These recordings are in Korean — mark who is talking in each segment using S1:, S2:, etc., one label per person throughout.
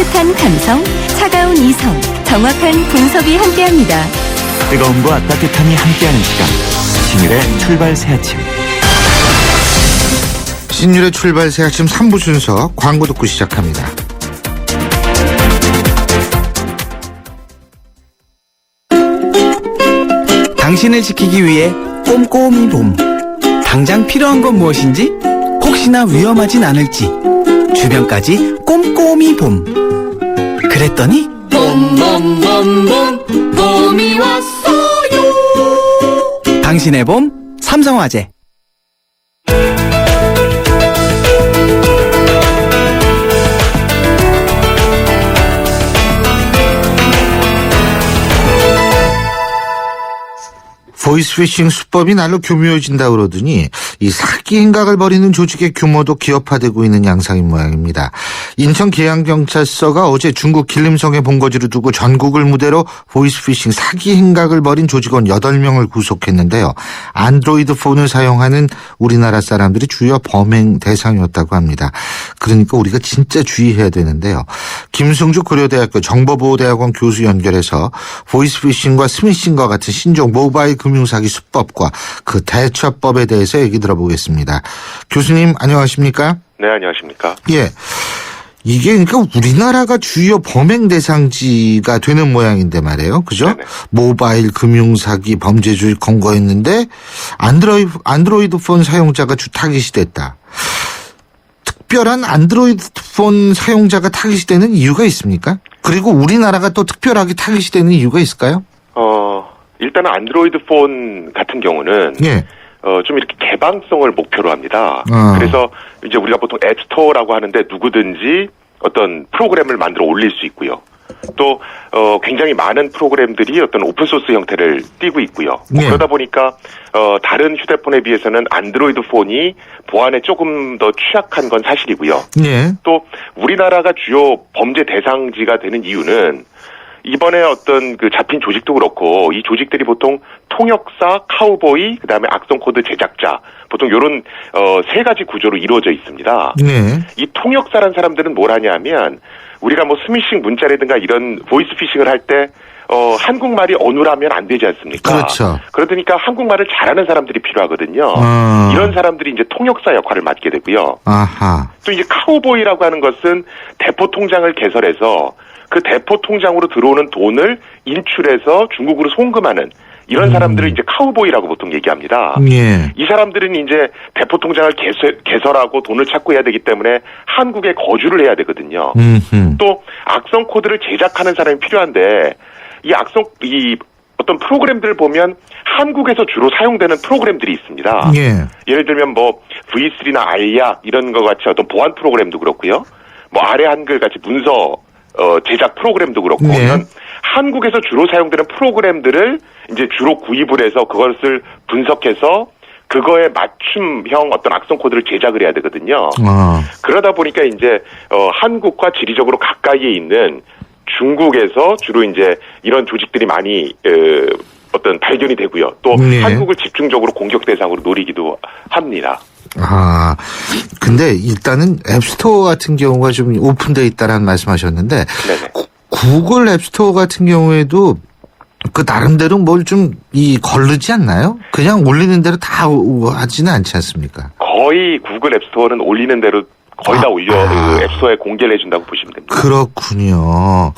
S1: 솔직한 감성, 차가운 이성, 정확한 분석이 함께합니다.
S2: 뜨거움과 따뜻함이 함께하는 시간, 신율의 출발 새 아침.
S3: 신율의 출발 새 아침 3부 순서 광고 듣고 시작합니다.
S4: 당신을 지키기 위해 꼼꼼히 봄. 당장 필요한 건 무엇인지, 혹시나 위험하진 않을지, 주변까지 꼼꼼히 봄. 그랬더니
S5: 봄봄봄봄 봄이 왔어요.
S4: 당신의 봄 삼성화재.
S3: 보이스피싱 수법이 날로 교묘해진다 그러더니 이 사기 행각을 벌이는 조직의 규모도 기업화되고 있는 양상인 모양입니다. 인천 계양경찰서가 어제 중국 길림성에 본거지를 두고 전국을 무대로 보이스피싱 사기 행각을 벌인 조직원 8명을 구속했는데요. 안드로이드 폰을 사용하는 우리나라 사람들이 주요 범행 대상이었다고 합니다. 그러니까 우리가 진짜 주의해야 되는데요. 김승주 고려대학교 정보보호대학원 교수 연결해서 보이스피싱과 스미싱과 같은 신종 모바일 금융사기 수법과 그 대처법에 대해서 얘기 들어보겠습니다. 교수님 안녕하십니까?
S6: 네, 안녕하십니까?
S3: 예. 이게 그러니까 우리나라가 주요 범행 대상지가 되는 모양인데 말이에요. 그죠?
S6: 네네.
S3: 모바일 금융사기 범죄주의 검거했는데 안드로이드 폰 사용자가 주 타깃이 됐다. 특별한 안드로이드 폰 사용자가 타깃이 되는 이유가 있습니까? 그리고 우리나라가 또 특별하게 타깃이 되는 이유가 있을까요?
S6: 일단은 안드로이드 폰 같은 경우는
S3: 예.
S6: 좀 이렇게 개방성을 목표로 합니다. 그래서 이제 우리가 보통 앱스토어라고 하는데 누구든지 어떤 프로그램을 만들어 올릴 수 있고요. 또 굉장히 많은 프로그램들이 어떤 오픈소스 형태를 띠고 있고요.
S3: 네.
S6: 그러다 보니까 다른 휴대폰에 비해서는 안드로이드 폰이 보안에 조금 더 취약한 건 사실이고요.
S3: 예.
S6: 또 우리나라가 주요 범죄 대상지가 되는 이유는 이번에 어떤 그 잡힌 조직도 그렇고 이 조직들이 보통 통역사, 카우보이, 그다음에 악성 코드 제작자, 보통 이런 세 가지 구조로 이루어져 있습니다.
S3: 네.
S6: 이 통역사란 사람들은 뭘 하냐면 우리가 뭐 스미싱 문자라든가 이런 보이스피싱을 할 때 한국말이 어눌하면 안 되지 않습니까?
S3: 그렇죠.
S6: 그러니까 한국말을 잘하는 사람들이 필요하거든요. 이런 사람들이 이제 통역사 역할을 맡게 되고요.
S3: 아하.
S6: 또 이제 카우보이라고 하는 것은 대포 통장을 개설해서 그 대포 통장으로 들어오는 돈을 인출해서 중국으로 송금하는 이런 사람들을 이제 카우보이라고 보통 얘기합니다.
S3: 예.
S6: 이 사람들은 이제 대포 통장을 개설하고 돈을 찾고 해야 되기 때문에 한국에 거주를 해야 되거든요. 또 악성 코드를 제작하는 사람이 필요한데 이 어떤 프로그램들을 보면 한국에서 주로 사용되는 프로그램들이 있습니다.
S3: 예.
S6: 예를 들면 뭐 V3나 알약 이런 것 같이 어떤 보안 프로그램도 그렇고요. 뭐 아래 한글 같이 문서 제작 프로그램도 그렇고
S3: 네.
S6: 이런 한국에서 주로 사용되는 프로그램들을 이제 주로 구입을 해서 그것을 분석해서 그거에 맞춤형 어떤 악성 코드를 제작을 해야 되거든요. 그러다 보니까 이제 한국과 지리적으로 가까이에 있는 중국에서 주로 이제 이런 조직들이 많이 어떤 발견이 되고요. 또
S3: 네.
S6: 한국을 집중적으로 공격 대상으로 노리기도 합니다.
S3: 아, 근데 일단은 앱스토어 같은 경우가 좀 오픈되어 있다라는 말씀하셨는데
S6: 네네.
S3: 구글 앱스토어 같은 경우에도 그 나름대로 뭘 좀 거르지 않나요? 그냥 올리는 대로 다 하지는 않지 않습니까?
S6: 거의 구글 앱스토어는 올리는 대로 거의 다 올려 그 앱스토어에 공개를 해준다고 보시면 됩니다.
S3: 그렇군요.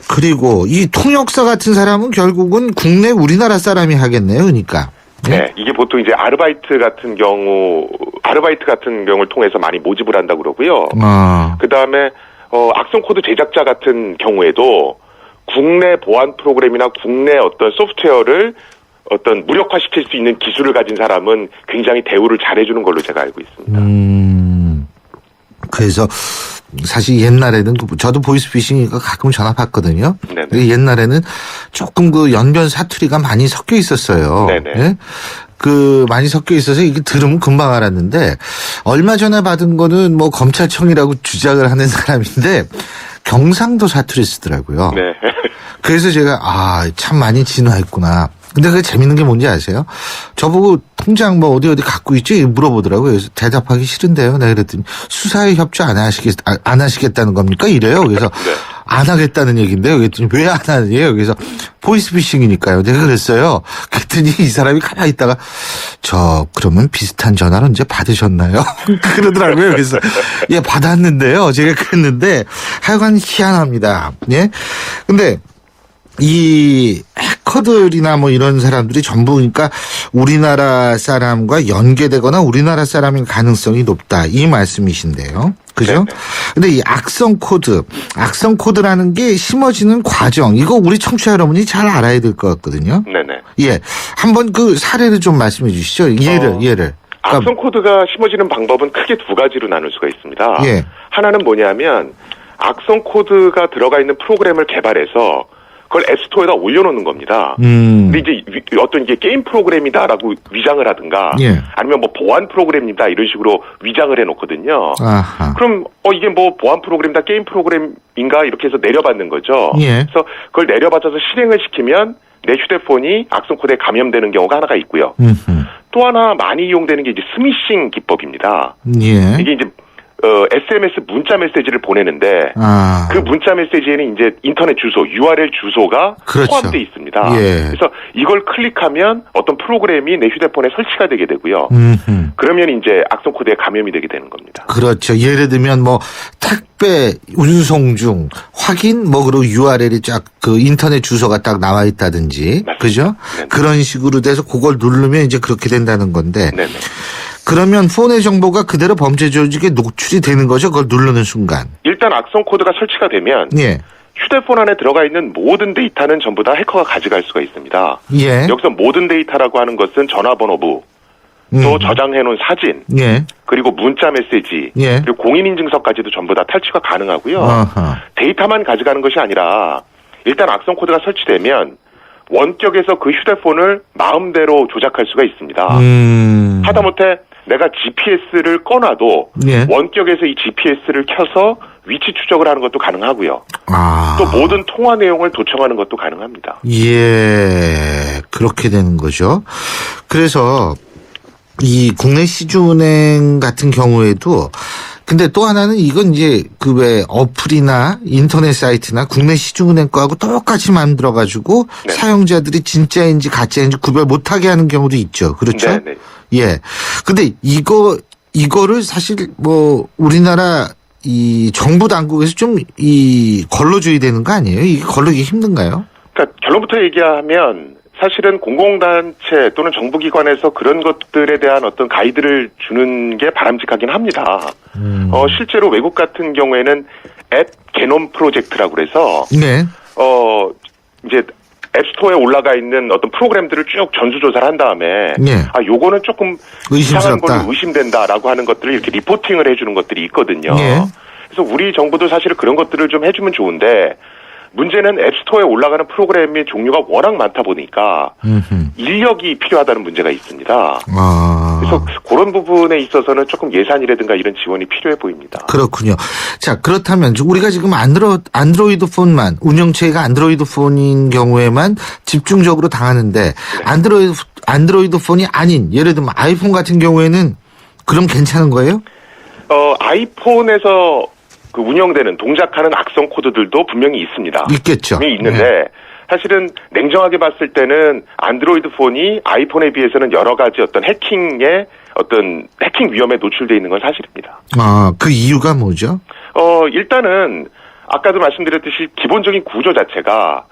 S3: 그리고 이 통역사 같은 사람은 결국은 국내 우리나라 사람이 하겠네요, 그러니까.
S6: 네, 이게 보통 이제 아르바이트 같은 경우를 통해서 많이 모집을 한다고 그러고요. 그 다음에 악성 코드 제작자 같은 경우에도 국내 보안 프로그램이나 국내 어떤 소프트웨어를 어떤 무력화시킬 수 있는 기술을 가진 사람은 굉장히 대우를 잘해주는 걸로 제가 알고 있습니다.
S3: 그래서 사실 옛날에는 저도 보이스피싱이니까 가끔 전화 받거든요.
S6: 네네.
S3: 옛날에는 조금 그 연변 사투리가 많이 섞여 있었어요.
S6: 네네.
S3: 예? 많이 섞여 있어서 이게 들으면 금방 알았는데 얼마 전에 받은 거는 뭐 검찰청이라고 주장을 하는 사람인데 경상도 사투리 쓰더라고요.
S6: 네.
S3: 그래서 제가 참 많이 진화했구나. 근데 그게 재밌는 게 뭔지 아세요? 저보고 통장 뭐 어디 갖고 있지? 물어보더라고요. 그래서 대답하기 싫은데요. 내가 그랬더니 수사에 협조 안 하시겠다는 겁니까? 이래요. 그래서
S6: 네.
S3: 안 하겠다는 얘기인데요. 그랬더니 왜 안 하느냐요? 그래서 보이스피싱이니까요. 내가 그랬어요. 그랬더니 이 사람이 가만히 있다가 그러면 비슷한 전화를 언제 받으셨나요? 그러더라고요. 그래서 예, 받았는데요. 제가 그랬는데 하여간 희한합니다. 예. 근데 이 해커들이나 뭐 이런 사람들이 전부 그러니까 우리나라 사람과 연계되거나 우리나라 사람인 가능성이 높다. 이 말씀이신데요. 그죠? 근데 이 악성 코드라는 게 심어지는 과정, 이거 우리 청취자 여러분이 잘 알아야 될 것 같거든요.
S6: 네네.
S3: 예. 한번 그 사례를 좀 말씀해 주시죠. 예를.
S6: 악성 코드가 심어지는 방법은 크게 두 가지로 나눌 수가 있습니다.
S3: 예.
S6: 하나는 뭐냐면 악성 코드가 들어가 있는 프로그램을 개발해서 그걸 앱스토어에다 올려놓는 겁니다. 근데 이제 어떤 이게 게임 프로그램이다라고 위장을 하든가,
S3: 예.
S6: 아니면 뭐 보안 프로그램이다 이런 식으로 위장을 해놓거든요.
S3: 아하.
S6: 그럼 이게 뭐 보안 프로그램이다 게임 프로그램인가 이렇게 해서 내려받는 거죠.
S3: 예.
S6: 그래서 그걸 내려받아서 실행을 시키면 내 휴대폰이 악성 코드에 감염되는 경우가 하나가 있고요. 또 하나 많이 이용되는 게 이제 스미싱 기법입니다.
S3: 예.
S6: 이게 이제 SMS 문자 메시지를 보내는데 그 문자 메시지에는 이제 인터넷 주소, URL 주소가
S3: 그렇죠.
S6: 포함되어 있습니다.
S3: 예.
S6: 그래서 이걸 클릭하면 어떤 프로그램이 내 휴대폰에 설치가 되게 되고요. 그러면 이제 악성 코드에 감염이 되게 되는 겁니다.
S3: 그렇죠. 예를 들면 뭐 택배 운송 중 확인 그리고 URL이 쫙 그 인터넷 주소가 딱 나와 있다든지,
S6: 맞습니다.
S3: 그죠?
S6: 네네.
S3: 그런 식으로 돼서 그걸 누르면 이제 그렇게 된다는 건데.
S6: 네네.
S3: 그러면 폰의 정보가 그대로 범죄 조직에 노출이 되는 거죠. 그걸 누르는 순간.
S6: 일단 악성 코드가 설치가 되면
S3: 예.
S6: 휴대폰 안에 들어가 있는 모든 데이터는 전부 다 해커가 가져갈 수가 있습니다.
S3: 예.
S6: 여기서 모든 데이터라고 하는 것은 전화번호부, 또 저장해놓은 사진,
S3: 예.
S6: 그리고 문자 메시지,
S3: 예.
S6: 그리고 공인인증서까지도 전부 다 탈취가 가능하고요.
S3: 아하.
S6: 데이터만 가져가는 것이 아니라 일단 악성 코드가 설치되면 원격에서 그 휴대폰을 마음대로 조작할 수가 있습니다. 하다못해 내가 GPS를 꺼놔도
S3: 예.
S6: 원격에서 이 GPS를 켜서 위치 추적을 하는 것도 가능하고요.
S3: 아.
S6: 또 모든 통화 내용을 도청하는 것도 가능합니다.
S3: 예. 그렇게 되는 거죠. 그래서 이 국내 시중은행 같은 경우에도 근데 또 하나는 이건 이제 그 왜 어플이나 인터넷 사이트나 국내 시중은행 거하고 똑같이 만들어가지고
S6: 네.
S3: 사용자들이 진짜인지 가짜인지 구별 못하게 하는 경우도 있죠. 그렇죠?
S6: 네, 네.
S3: 예. 근데 이거를 사실 뭐 우리나라 이 정부 당국에서 좀 걸러줘야 되는 거 아니에요? 이게 걸러기 힘든가요?
S6: 그러니까 결론부터 얘기하면 사실은 공공단체 또는 정부기관에서 그런 것들에 대한 어떤 가이드를 주는 게 바람직하긴 합니다. 실제로 외국 같은 경우에는 앱 게놈 프로젝트라고 그래서
S3: 네.
S6: 이제 앱스토어에 올라가 있는 어떤 프로그램들을 쭉 전수조사를 한 다음에
S3: 네.
S6: 요거는 조금 이상한
S3: 의심스럽다.
S6: 걸로 의심된다라고 하는 것들을 이렇게 리포팅을 해주는 것들이 있거든요.
S3: 네.
S6: 그래서 우리 정부도 사실 그런 것들을 좀 해주면 좋은데 문제는 앱스토어에 올라가는 프로그램의 종류가 워낙 많다 보니까 인력이 필요하다는 문제가 있습니다. 그래서 그런 부분에 있어서는 조금 예산이라든가 이런 지원이 필요해 보입니다.
S3: 그렇군요. 자, 그렇다면 우리가 지금 안드로이드 폰만 운영체가 안드로이드 폰인 경우에만 집중적으로 당하는데 안드로이드 폰이 아닌 예를 들면 아이폰 같은 경우에는 그럼 괜찮은 거예요?
S6: 아이폰에서 그 운영되는 동작하는 악성 코드들도 분명히 있습니다.
S3: 있겠죠.
S6: 분명히 있는데
S3: 네.
S6: 사실은 냉정하게 봤을 때는 안드로이드 폰이 아이폰에 비해서는 여러 가지 어떤 해킹 위험에 노출되어 있는 건 사실입니다.
S3: 그 이유가 뭐죠?
S6: 일단은 아까도 말씀드렸듯이 기본적인 구조 자체가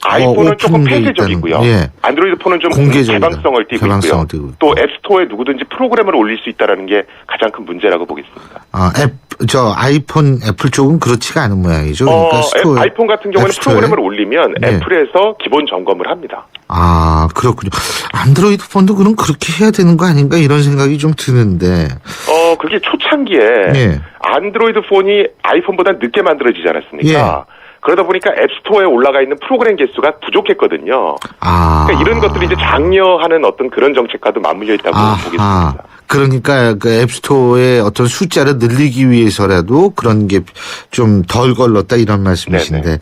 S6: 아이폰은 조금 폐쇄적이고요.
S3: 예.
S6: 안드로이드 폰은 좀 개방성을 띠고 있고요. 또 앱스토어에 누구든지 프로그램을 올릴 수 있다는 게 가장 큰 문제라고 보겠습니다.
S3: 아이폰 애플 쪽은 그렇지가 않은 모양이죠. 그러니까
S6: 아이폰 같은 경우는
S3: 앱스토어에?
S6: 프로그램을 올리면
S3: 네.
S6: 애플에서 기본 점검을 합니다.
S3: 그렇군요. 안드로이드 폰도 그럼 그렇게 해야 되는 거 아닌가 이런 생각이 좀 드는데.
S6: 그게 초창기에
S3: 예.
S6: 안드로이드 폰이 아이폰보다 늦게 만들어지지 않았습니까?
S3: 예.
S6: 그러다 보니까 앱스토어에 올라가 있는 프로그램 개수가 부족했거든요. 그러니까 이런 것들이 이제 장려하는 어떤 그런 정책과도 맞물려 있다고 보겠습니다.
S3: 그러니까 그 앱스토어의 어떤 숫자를 늘리기 위해서라도 그런 게 좀 덜 걸렀다 이런 말씀이신데
S6: 네네.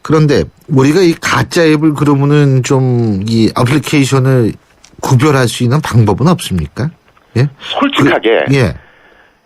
S3: 그런데 우리가 이 가짜 앱을 그러면은 좀 이 애플리케이션을 구별할 수 있는 방법은 없습니까? 예?
S6: 솔직하게
S3: 예.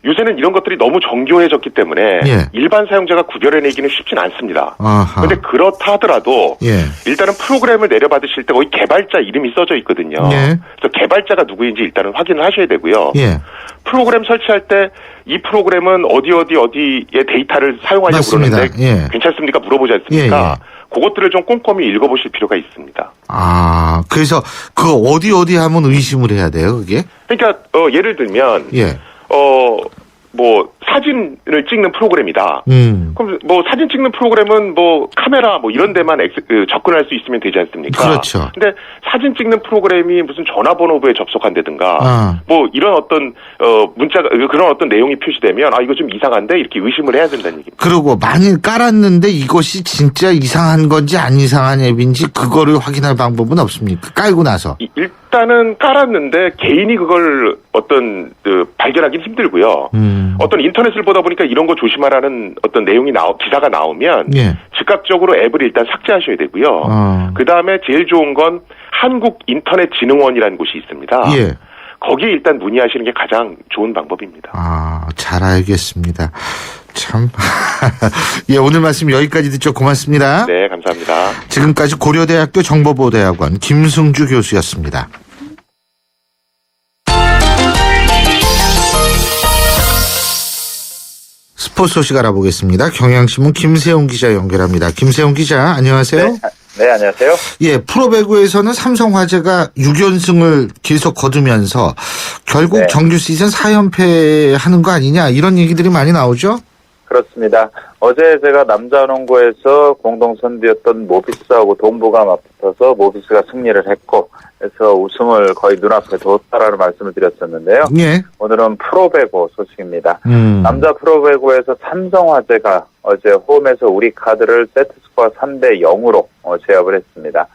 S6: 요새는 이런 것들이 너무 정교해졌기 때문에
S3: 예.
S6: 일반 사용자가 구별해내기는 쉽진 않습니다.
S3: 아하.
S6: 그런데 그렇다 하더라도
S3: 예.
S6: 일단은 프로그램을 내려받으실 때 거기 개발자 이름이 써져 있거든요.
S3: 예.
S6: 그래서 개발자가 누구인지 일단은 확인을 하셔야 되고요.
S3: 예.
S6: 프로그램 설치할 때 이 프로그램은 어디의 데이터를 사용하려고
S3: 맞습니다.
S6: 그러는데
S3: 예.
S6: 괜찮습니까? 물어보지 않습니까? 그것들을 좀 꼼꼼히 읽어보실 필요가 있습니다.
S3: 아, 그래서 그거 어디 하면 의심을 해야 돼요, 그게?
S6: 그러니까 예를 들면
S3: 예.
S6: 뭐 사진을 찍는 프로그램이다. 그럼 뭐 사진 찍는 프로그램은 뭐 카메라 뭐 이런 데만 접근할 수 있으면 되지 않습니까?
S3: 그렇죠.
S6: 근데 사진 찍는 프로그램이 무슨 전화번호부에 접속한다든가 뭐 이런 어떤 문자가 그런 어떤 내용이 표시되면 아 이거 좀 이상한데 이렇게 의심을 해야 된다는 얘기입니다.
S3: 그리고 만일 깔았는데 이것이 진짜 이상한 건지 안 이상한 앱인지 그거를 확인할 방법은 없습니까? 깔고 나서.
S6: 일단은 깔았는데 개인이 그걸 어떤 발견하기는 힘들고요. 어떤 인터넷을 보다 보니까 이런 거 조심하라는 어떤 내용이 기사가 나오면
S3: 예.
S6: 즉각적으로 앱을 일단 삭제하셔야 되고요. 그 다음에 제일 좋은 건 한국인터넷진흥원이라는 곳이 있습니다.
S3: 예.
S6: 거기에 일단 문의하시는 게 가장 좋은 방법입니다.
S3: 아, 잘 알겠습니다. 참. 예, 오늘 말씀 여기까지 듣죠. 고맙습니다.
S6: 네, 감사합니다.
S3: 지금까지 고려대학교 정보보호대학원 김승주 교수였습니다. 스포츠 소식 알아보겠습니다. 경향신문 김세훈 기자 연결합니다. 김세훈 기자, 안녕하세요.
S7: 네, 안녕하세요.
S3: 예, 프로배구에서는 삼성화재가 6연승을 계속 거두면서 결국
S7: 네.
S3: 정규 시즌 4연패 하는 거 아니냐 이런 얘기들이 많이 나오죠?
S7: 그렇습니다. 어제 제가 남자 농구에서 공동 선두였던 모비스하고 동부가 맞붙어서 모비스가 승리를 했고 그래서 우승을 거의 눈앞에 뒀다라는 말씀을 드렸었는데요.
S3: 예.
S7: 오늘은 프로배구 소식입니다. 남자 프로배구에서 삼성화재가 어제 홈에서 우리카드를 세트스코어 3대 0으로 제압을 했습니다.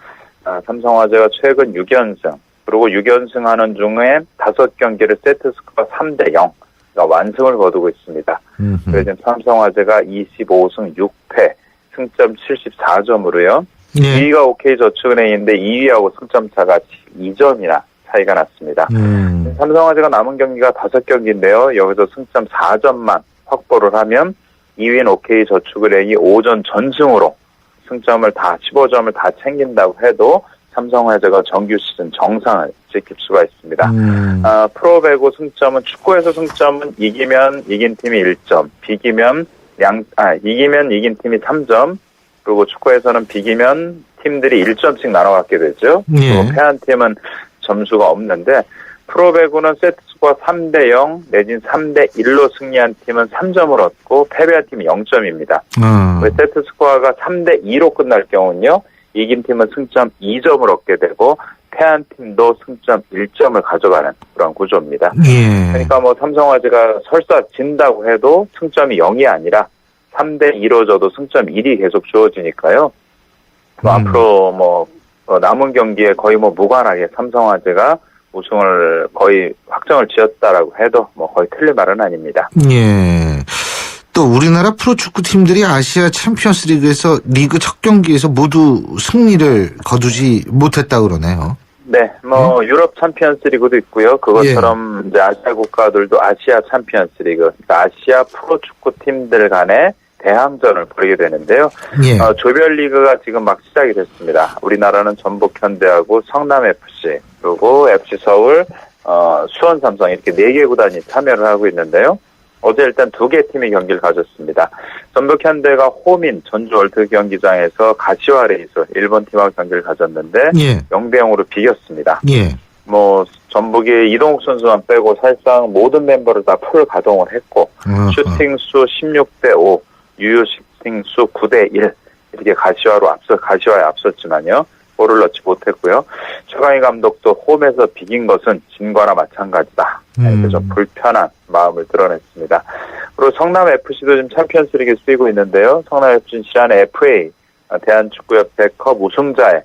S7: 삼성화재가 최근 6연승 그리고 6연승하는 중에 5경기를 세트스코어 3대 0 완승을 거두고 있습니다. 그래서 지금 삼성화재가 25승 6패, 승점 74점으로요.
S3: 예.
S7: 2위가 OK저축은행인데 2위하고 승점 차가 2점이나 차이가 났습니다. 삼성화재가 남은 경기가 5경기인데요. 여기서 승점 4점만 확보를 하면 2위인 OK저축은행이 5전 전승으로 승점을 다 15점을 다 챙긴다고 해도 삼성화재가 정규 시즌 정상을 지킬 수가 있습니다. 프로배구 승점은 축구에서 승점은 이기면 이긴 팀이 1점, 이기면 이긴 팀이 3점, 그리고 축구에서는 비기면 팀들이 1점씩 나눠 갖게 되죠.
S3: 예.
S7: 그리고 패한 팀은 점수가 없는데 프로배구는 세트스코어 3대 0 내진 3대 1로 승리한 팀은 3점을 얻고 패배한 팀이 0점입니다. 세트스코어가 3대 2로 끝날 경우는요. 이긴 팀은 승점 2점을 얻게 되고 패한 팀도 승점 1점을 가져가는 그런 구조입니다.
S3: 예.
S7: 그러니까 뭐 삼성화재가 설사 진다고 해도 승점이 0이 아니라 3대 2로 져도 승점 1이 계속 주어지니까요. 앞으로 뭐 남은 경기에 거의 뭐 무관하게 삼성화재가 우승을 거의 확정을 지었다라고 해도 뭐 거의 틀린 말은 아닙니다.
S3: 예. 또 우리나라 프로축구 팀들이 아시아 챔피언스 리그에서 리그 첫 경기에서 모두 승리를 거두지 못했다 그러네요.
S7: 네, 뭐 유럽 챔피언스 리그도 있고요. 그것처럼 이제 아시아 국가들도 아시아 챔피언스 리그, 그러니까 아시아 프로축구 팀들 간의 대항전을 벌이게 되는데요.
S3: 예.
S7: 조별리그가 지금 막 시작이 됐습니다. 우리나라는 전북현대하고 성남FC, 그리고 FC서울, 수원삼성 이렇게 4개 구단이 참여를 하고 있는데요. 어제 일단 2개 팀이 경기를 가졌습니다. 전북현대가 홈인 전주월드 경기장에서 가시와 레이소 일본 팀하고 경기를 가졌는데
S3: 예.
S7: 0대 0으로 비겼습니다.
S3: 예.
S7: 뭐 전북이 이동욱 선수만 빼고 사실상 모든 멤버를 다 풀 가동을 했고 슈팅 수 16대 5, 유효 슈팅 수 9대 1 이렇게 가시와에 앞섰지만요. 골을 넣지 못했고요. 최강희 감독도 홈에서 비긴 것은 진 거나 마찬가지다. 이렇게 좀 불편한 마음을 드러냈습니다. 그리고 성남FC도 지금 챔피언스리그에 쓰이고 있는데요. 성남FC는 지난해 FA 대한축구협회 컵 우승자에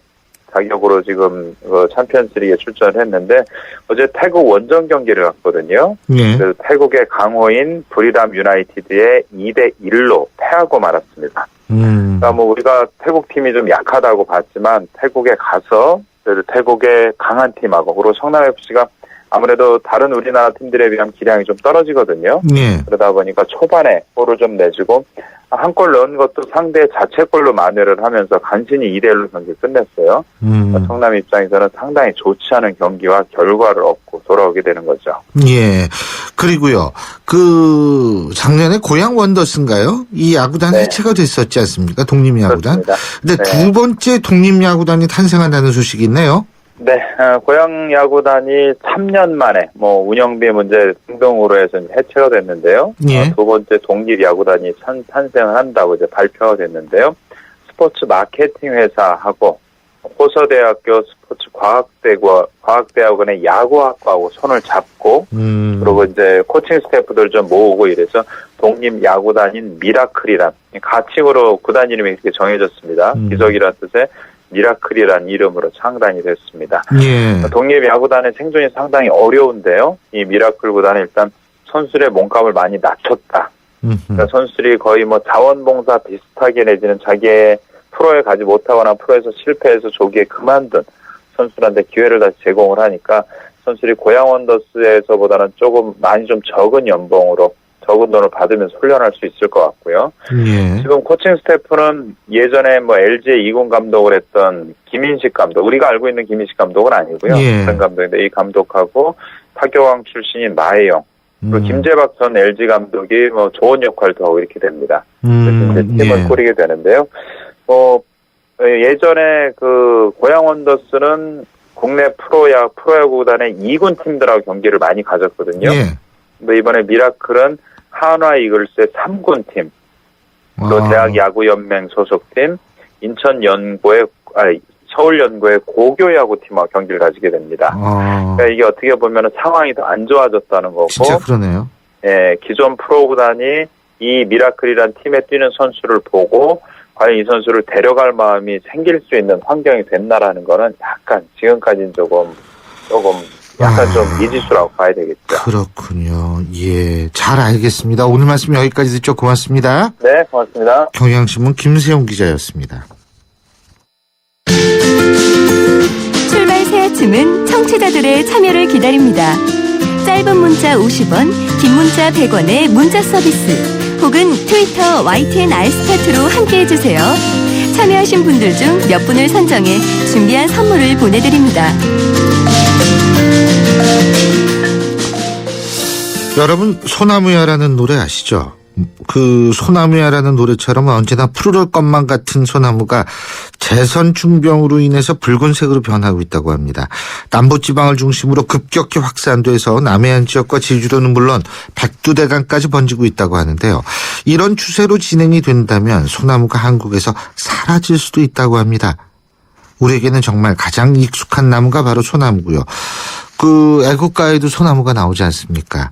S7: 자격으로 지금 챔피언스리그에 출전을 했는데 어제 태국 원정 경기를 갔거든요.
S3: 예.
S7: 그래서 태국의 강호인 브리람 유나이티드에 2대1로 패하고 말았습니다. 그러니까 뭐 우리가 태국 팀이 좀 약하다고 봤지만 태국에 가서 그래도 태국의 강한 팀하고 그리고 성남FC가 아무래도 다른 우리나라 팀들에 비하면 기량이 좀 떨어지거든요.
S3: 예.
S7: 그러다 보니까 초반에 골을 좀 내주고 한 골 넣은 것도 상대 자책골로 만회를 하면서 간신히 2대1로 경기 끝냈어요. 성남 입장에서는 상당히 좋지 않은 경기와 결과를 얻고 돌아오게 되는 거죠.
S3: 예. 그리고요. 작년에 고양 원더스인가요? 이 야구단
S7: 네.
S3: 해체가 됐었지 않습니까? 독립야구단.
S7: 그렇습니다.
S3: 근데
S7: 네.
S3: 두 번째 독립야구단이 탄생한다는 소식이 있네요.
S7: 네, 고양 야구단이 3년 만에 운영비 문제 등등으로 해서 이제 해체가 됐는데요.
S3: 예.
S7: 두 번째 독립 야구단이 탄생을 한다고 이제 발표가 됐는데요. 스포츠 마케팅 회사하고 호서대학교 스포츠 과학대학원의 야구학과하고 손을 잡고 그리고 이제 코칭 스태프들 좀 모으고 이래서 독립 야구단인 미라클이란 가칭으로 구단 이름이 이렇게 정해졌습니다. 기적이란 뜻의 미라클이라는 이름으로 창단이 됐습니다.
S3: 예.
S7: 독립야구단의 생존이 상당히 어려운데요. 이 미라클 구단은 일단 선수들의 몸값을 많이 낮췄다. 그러니까 선수들이 거의 자원봉사 비슷하게 내지는 자기의 프로에 가지 못하거나 프로에서 실패해서 조기에 그만둔 선수들한테 기회를 다시 제공을 하니까 선수들이 고양 원더스에서보다는 많이 좀 적은 연봉으로 적은 돈을 받으면서 훈련할 수 있을 것 같고요.
S3: 예.
S7: 지금 코칭 스태프는 예전에 LG의 2군 감독을 했던 김인식 감독, 우리가 알고 있는 김인식 감독은 아니고요.
S3: 예.
S7: 다른 감독인데 이 감독하고 타교왕 출신인 마혜영, 그리고 김재박 전 LG 감독이 좋은 역할도 하고 이렇게 됩니다. 그래서 이제 팀을
S3: 예.
S7: 꾸리게 되는데요. 예전에 고양 원더스는 국내 프로야구단의 2군 팀들하고 경기를 많이 가졌거든요.
S3: 예.
S7: 근데 이번에 미라클은 한화 이글스의 3군 팀, 또 대학야구연맹 소속팀, 서울연고의 고교야구팀하고 경기를 가지게 됩니다. 그러니까 이게 어떻게 보면 상황이 더 안 좋아졌다는 거고,
S3: 진짜 그러네요.
S7: 예, 기존 프로구단이 이 미라클이란 팀에 뛰는 선수를 보고 과연 이 선수를 데려갈 마음이 생길 수 있는 환경이 됐나라는 거는 약간 지금까지는 조금 좀 미지수라고 봐야 되겠죠.
S3: 그렇군요. 예, 잘 알겠습니다. 오늘 말씀 여기까지 듣죠. 고맙습니다.
S7: 네, 고맙습니다.
S3: 경향신문 김세용 기자였습니다.
S1: 출발 새 아침은 청취자들의 참여를 기다립니다. 짧은 문자 50원, 긴 문자 100원의 문자 서비스 혹은 트위터 YTN 알스타트로 함께해주세요. 참여하신 분들 중 몇 분을 선정해 준비한 선물을 보내드립니다.
S3: 여러분, 소나무야라는 노래 아시죠? 소나무야라는 노래처럼 언제나 푸르를 것만 같은 소나무가 재선충병으로 인해서 붉은색으로 변하고 있다고 합니다. 남부지방을 중심으로 급격히 확산돼서 남해안 지역과 제주도는 물론 백두대간까지 번지고 있다고 하는데요. 이런 추세로 진행이 된다면 소나무가 한국에서 사라질 수도 있다고 합니다. 우리에게는 정말 가장 익숙한 나무가 바로 소나무고요. 애국가에도 소나무가 나오지 않습니까?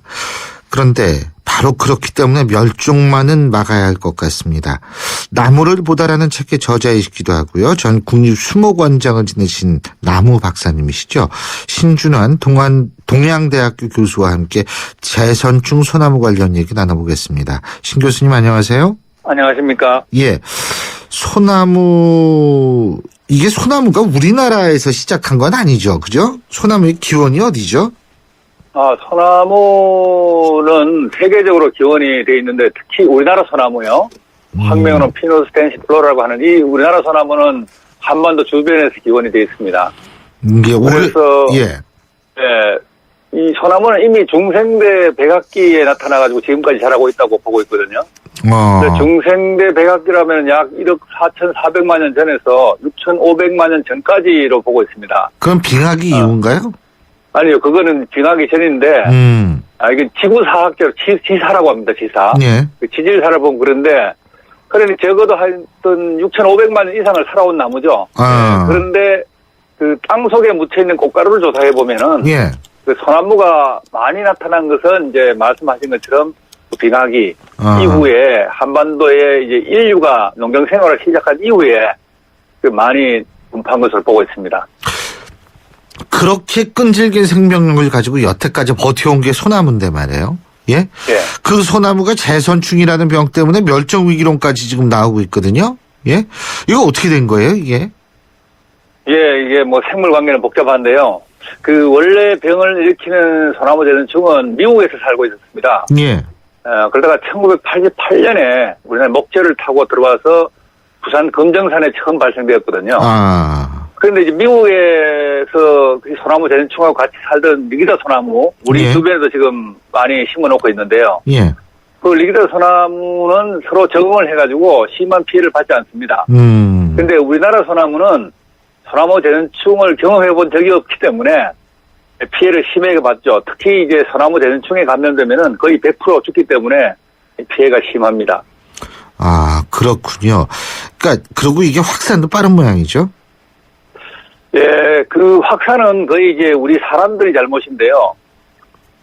S3: 그런데 바로 그렇기 때문에 멸종만은 막아야 할 것 같습니다. 나무를 보다라는 책의 저자이시기도 하고요. 전 국립수목원장을 지내신 나무 박사님이시죠. 신준환 동양대학교 교수와 함께 재선충 소나무 관련 얘기 나눠보겠습니다. 신 교수님 안녕하세요.
S8: 안녕하십니까.
S3: 예, 이게 소나무가 우리나라에서 시작한 건 아니죠. 그죠? 소나무의 기원이 어디죠?
S8: 소나무는 세계적으로 기원이 돼 있는데 특히 우리나라 소나무요. 학명으로는 피누스 댄시플로라고 하는 이 우리나라 소나무는 한반도 주변에서 기원이 돼 있습니다. 그래서 이 소나무는 이미 중생대 백악기에 나타나가지고 지금까지 자라고 있다고 보고 있거든요. 중생대 백악기라면 약 1억 4,400만 년 전에서 6,500만 년 전까지로 보고 있습니다.
S3: 그럼 빙하기 이후인가요?
S8: 아니요, 그거는 빙하기 전인데, 이게 지구사학적으로 지사라고 합니다, 지사.
S3: 예.
S8: 지질사를 보면 그런데, 그러니 적어도 하여튼 6,500만 년 이상을 살아온 나무죠. 그런데 땅 속에 묻혀있는 꽃가루를 조사해보면은, 소나무가 많이 나타난 것은 이제 말씀하신 것처럼 빙하기 이후에 한반도에 이제 인류가 농경 생활을 시작한 이후에 많이 분포한 것으로 보고 있습니다.
S3: 그렇게 끈질긴 생명력을 가지고 여태까지 버텨온 게 소나무인데 말이에요. 예?
S8: 예.
S3: 그 소나무가 재선충이라는 병 때문에 멸종위기론까지 지금 나오고 있거든요. 예? 이거 어떻게 된 거예요, 이게?
S8: 예, 이게 뭐 생물 관계는 복잡한데요. 그 원래 병을 일으키는 소나무 재선충은 미국에서 살고 있었습니다.
S3: 예.
S8: 그러다가 1988년에 우리나라 목재를 타고 들어와서 부산 금정산에 처음 발생되었거든요. 그런데 이제 미국에서 그 소나무 재선충하고 같이 살던 리기다 소나무, 우리
S3: 예.
S8: 주변에도 지금 많이 심어놓고 있는데요.
S3: 예.
S8: 그 리기다 소나무는 서로 적응을 해가지고 심한 피해를 받지 않습니다. 근데 우리나라 소나무는 소나무 재선충을 경험해본 적이 없기 때문에 피해를 심하게 받죠. 특히 이제 소나무 재선충에 감염되면은 거의 100% 죽기 때문에 피해가 심합니다.
S3: 아, 그렇군요. 그러니까 그리고 이게 확산도 빠른 모양이죠.
S8: 예, 그 확산은 거의 이제 우리 사람들이 잘못인데요.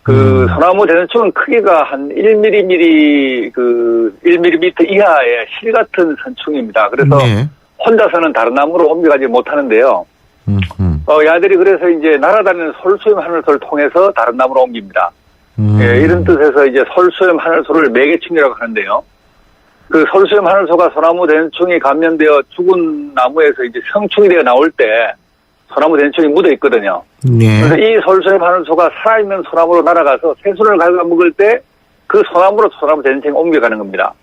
S8: 그 소나무 재선충은 크기가 한 1mm, 1mm 이하의 실 같은 선충입니다. 그래서
S3: 네.
S8: 혼자서는 다른 나무로 옮겨가지 못하는데요. 야들이 그래서 이제 날아다니는 솔수염 하늘소를 통해서 다른 나무로 옮깁니다. 예, 이런 뜻에서 이제 솔수염 하늘소를 매개충이라고 하는데요. 그 솔수염 하늘소가 소나무 재선충이 감염되어 죽은 나무에서 이제 성충이 되어 나올 때 소나무 재선충이 묻어 있거든요.
S3: 네.
S8: 그래서 이 솔수염 하늘소가 살아있는 소나무로 날아가서 새순을 갉아먹을 때 그 소나무로 소나무 재선충이 옮겨가는 겁니다.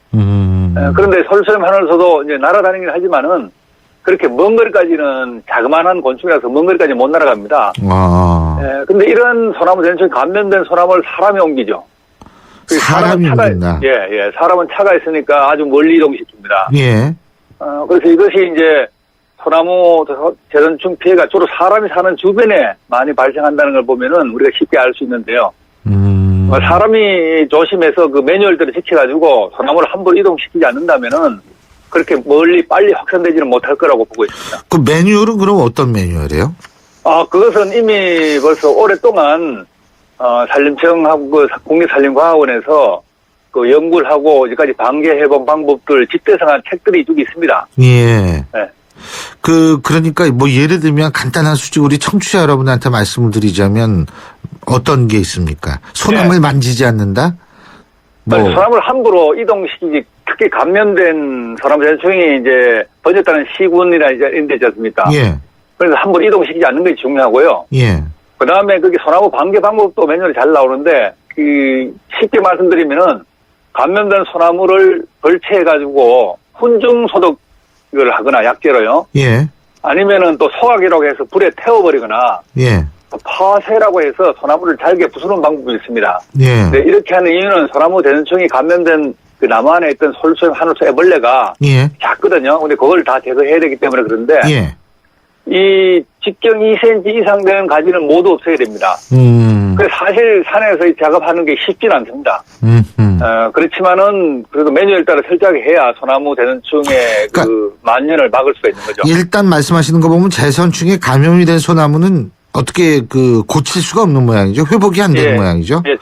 S8: 그런데 솔수염 하늘소도 이제 날아다니긴 하지만은 그렇게 먼 거리까지는 자그마한 곤충이라서 먼 거리까지 못 날아갑니다. 근데 이런 소나무 재선충이 감염된 소나무를 사람이 옮기죠.
S3: 사람이 옮긴다.
S8: 예. 사람은 차가 있으니까 아주 멀리 이동시킵니다.
S3: 예.
S8: 그래서 이것이 이제 소나무 재선충 피해가 주로 사람이 사는 주변에 많이 발생한다는 걸 보면은 우리가 쉽게 알 수 있는데요. 사람이 조심해서 그 매뉴얼들을 지켜가지고 소나무를 함부로 이동시키지 않는다면은 그렇게 멀리 빨리 확산되지는 못할 거라고 보고 있습니다.
S3: 그 매뉴얼은 그럼 어떤 매뉴얼이에요?
S8: 그것은 이미 벌써 오랫동안 산림청하고 그 국립산림과학원에서 그 연구를 하고 이제까지 방제해본 방법들 집대성한 책들이 쭉 있습니다.
S3: 예.
S8: 네.
S3: 그러니까 뭐 예를 들면 간단한 수직 우리 청취자 여러분한테 말씀을 드리자면 어떤 게 있습니까? 소나무를 만지지 않는다?
S8: 소나무를 함부로 이동시키지, 특히 감염된 소나무 재선충이 이제 번졌다는 시군이나 이런 데 있지 않습니까?
S3: 예.
S8: 그래서 함부로 이동시키지 않는 것이 중요하고요.
S3: 예.
S8: 그 다음에 그게 소나무 방제 방법도 매뉴얼이 잘 나오는데, 쉽게 말씀드리면은 감염된 소나무를 벌채해가지고 훈중 소독을 하거나 약재로요.
S3: 예.
S8: 아니면은 또 소각이라고 해서 불에 태워버리거나.
S3: 예.
S8: 파쇄라고 해서 소나무를 잘게 부수는 방법이 있습니다.
S3: 예.
S8: 네, 이렇게 하는 이유는 소나무 재선충이 감염된 그 나무 안에 있던 솔수염 하늘소 애벌레가
S3: 예.
S8: 작거든요. 근데 그걸 다 제거해야 되기 때문에 그런데
S3: 예.
S8: 이 직경 2cm 이상 되는 가지는 모두 없애야 됩니다. 그래서 사실 산에서 이 작업하는 게 쉽진 않습니다. 그렇지만은 그래도 매뉴얼 따라 철저하게 해야 소나무 재선충의
S3: 그러니까
S8: 그 만연을 막을 수가 있는 거죠.
S3: 일단 말씀하시는 거 보면 재선충에 감염이 된 소나무는 어떻게 고칠 수가 없는 모양이죠. 회복이 안 되는 모양이죠.
S8: 예,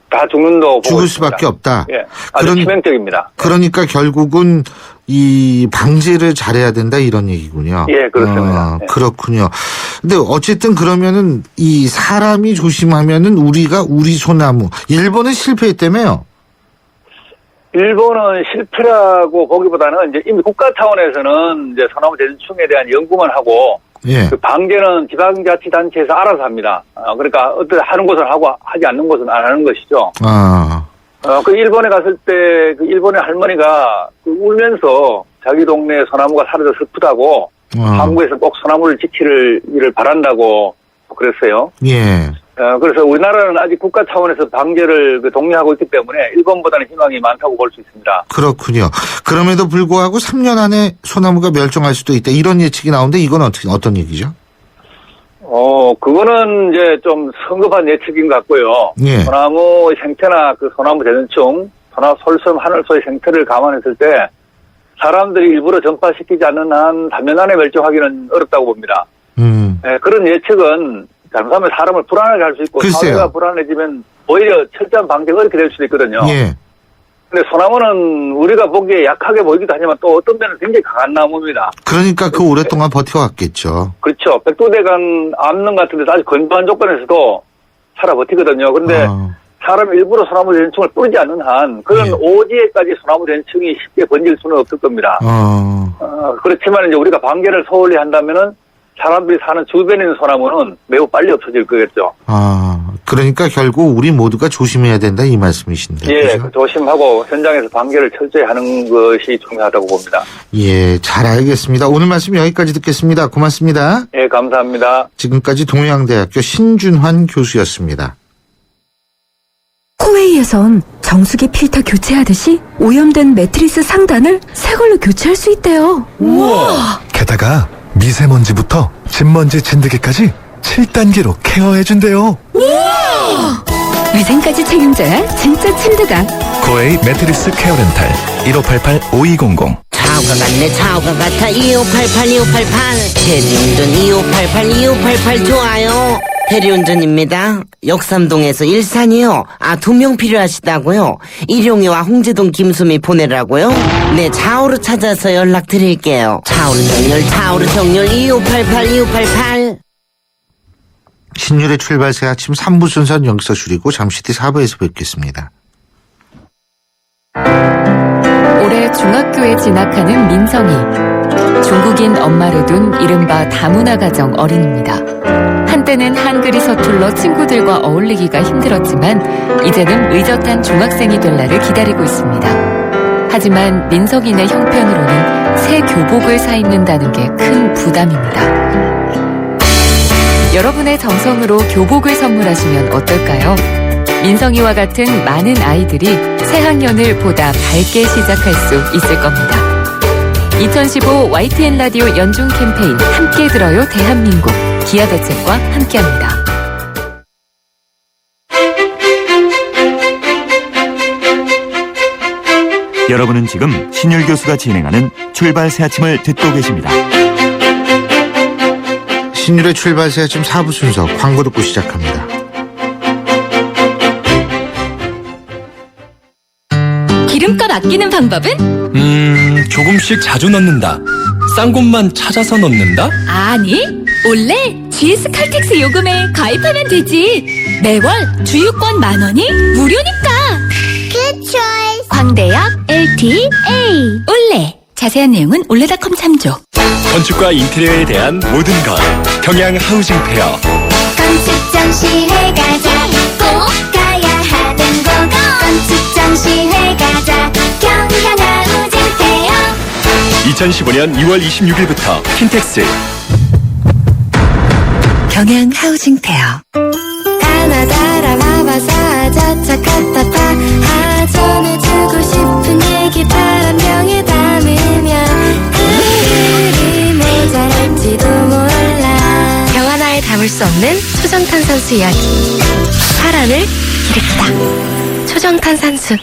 S8: 다 죽는다고
S3: 죽을
S8: 보고
S3: 수밖에 없다.
S8: 예, 아주 치명적입니다.
S3: 그러니까 결국은 이 방제를 잘해야 된다 이런 얘기군요.
S8: 예, 그렇습니다. 예.
S3: 그렇군요. 근데 어쨌든 그러면은 이 사람이 조심하면은 우리 소나무 일본은 실패했다며요.
S8: 일본은 실패라고 보기보다는 이제 이미 국가 차원에서는 이제 소나무 재선충에 대한 연구만 하고
S3: 예.
S8: 그 방제는 지방자치단체에서 알아서 합니다. 그러니까 하는 곳은 하고 하지 않는 곳은 안 하는 것이죠. 그 일본에 갔을 때 그 일본의 할머니가 울면서 자기 동네 소나무가 사라져 슬프다고 한국에서 꼭 소나무를 지키기를 바란다고 그랬어요.
S3: 예.
S8: 그래서 우리나라는 아직 국가 차원에서 방제를 독려하고 있기 때문에 일본보다는 희망이 많다고 볼 수 있습니다.
S3: 그렇군요. 그럼에도 불구하고 3년 안에 소나무가 멸종할 수도 있다. 이런 예측이 나오는데 이건 어떤 얘기죠?
S8: 그거는 이제 좀 성급한 예측인 것 같고요.
S3: 예.
S8: 소나무 생태나 그 소나무 재선충, 솔섬 하늘소의 생태를 감안했을 때 사람들이 일부러 전파시키지 않는 한 단면 안에 멸종하기는 어렵다고 봅니다. 그런 예측은 잘못하면 사람을 불안하게 할 수 있고
S3: 글쎄요.
S8: 사회가 불안해지면 오히려 철저한 방제가 어렵게 될 수도 있거든요.
S3: 예.
S8: 근데 소나무는 우리가 보기에 약하게 보이기도 하지만 또 어떤 데는 굉장히 강한 나무입니다.
S3: 그러니까 그 오랫동안 버텨왔겠죠.
S8: 그렇죠. 백두대간 암릉 같은 데서 아주 건조한 조건에서도 살아 버티거든요. 그런데 사람이 일부러 소나무 대연층을 뿌리지 않는 한 그런
S3: 예.
S8: 오지에까지 소나무 대연층이 쉽게 번질 수는 없을 겁니다. 그렇지만 이제 우리가 방제를 소홀히 한다면은 사람들이 사는 주변에 있는 소나무는 매우 빨리 없어질 거겠죠.
S3: 그러니까 결국 우리 모두가 조심해야 된다 이 말씀이신데.
S8: 예,
S3: 그죠?
S8: 조심하고 현장에서 방제를 철저히 하는 것이 중요하다고 봅니다.
S3: 예, 잘 알겠습니다. 오늘 말씀 여기까지 듣겠습니다. 고맙습니다.
S8: 예, 감사합니다.
S3: 지금까지 동양대학교 신준환 교수였습니다.
S9: 코웨이에선 정수기 필터 교체하듯이 오염된 매트리스 상단을 새 걸로 교체할 수 있대요. 우와!
S10: 게다가 미세먼지부터 진먼지 진드기까지 7단계로 케어해준대요.
S9: 위생까지 책임져야 진짜 침대다.
S10: 코웨이 매트리스 케어 렌탈 1588-5200.
S11: 차오가 같네 차오가 같아 2588 2588 대리운전 2588 2588 좋아요. 대리운전입니다. 역삼동에서 일산이요. 2명 필요하시다고요? 일용이와 홍제동 김수미 보내라고요? 네, 차오로 찾아서 연락드릴게요. 차오르 정렬 차오르 정렬 2588 2588.
S3: 신율의 출발새 아침 3부 순서는 여기서 줄이고 잠시 뒤 4부에서 뵙겠습니다.
S1: 올해 중학교에 진학하는 민성이. 중국인 엄마를 둔 이른바 다문화 가정 어린입니다. 한때는 한글이 서툴러 친구들과 어울리기가 힘들었지만 이제는 의젓한 중학생이 될 날을 기다리고 있습니다. 하지만 민석이네 형편으로는 새 교복을 사입는다는 게 큰 부담입니다. 여러분의 정성으로 교복을 선물하시면 어떨까요? 민성이와 같은 많은 아이들이 새 학년을 보다 밝게 시작할 수 있을 겁니다. 2015 YTN 라디오 연중 캠페인 함께 들어요 대한민국 기아대책과 함께합니다.
S2: 여러분은 지금 신율 교수가 진행하는 출발 새 아침을 듣고 계십니다.
S3: 신율의 출발새 아침 4부 순서 광고 듣고 시작합니다.
S1: 기름값 아끼는 방법은?
S12: 조금씩 자주 넣는다. 싼 곳만 찾아서 넣는다?
S1: 아니, 원래 GS 칼텍스 요금에 가입하면 되지. 매월 주유권 10,000원이 무료니까.
S5: Good choice.
S1: 광대역 LTA 올레. 자세한 내용은 올레닷컴 참조.
S12: 건축과 인테리어에 대한 모든 것. 경양 하우징 페어.
S5: 건축 전시회 가자. 꼭 가야 하는 곳. 건축 전시회 가자. 경양 하우징 페어.
S12: 2015년 2월 26일부터 킨텍스.
S9: 경양 하우징 페어.
S5: 가나다라 마바사 자차카타파 전해주고 싶은 얘기 바람병에 담으면 그들이 모자랄지도 몰라. 병 하나에 담을 수 없는 초정탄산수 이야기. 사랑을 일으키다. 초정탄산수.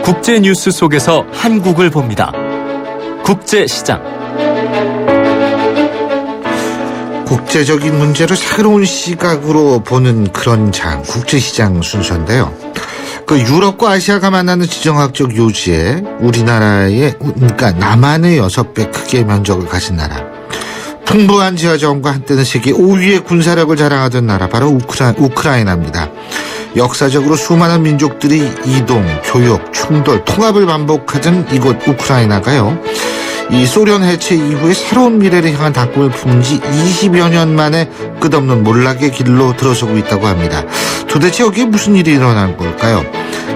S12: 국제 뉴스 속에서 한국을 봅니다. 국제시장.
S3: 국제적인 문제를 새로운 시각으로 보는 그런 장, 국제시장 순서인데요. 그 유럽과 아시아가 만나는 지정학적 요지에 우리나라의, 그러니까 남한의 6배 크기의 면적을 가진 나라. 풍부한 지하자원과 한때는 세계 5위의 군사력을 자랑하던 나라, 바로 우크라이나입니다. 역사적으로 수많은 민족들이 이동, 교역, 충돌, 통합을 반복하던 이곳 우크라이나가요. 이 소련 해체 이후에 새로운 미래를 향한 다꿈을 품은 지 20여 년 만에 끝없는 몰락의 길로 들어서고 있다고 합니다. 도대체 여기에 무슨 일이 일어난 걸까요?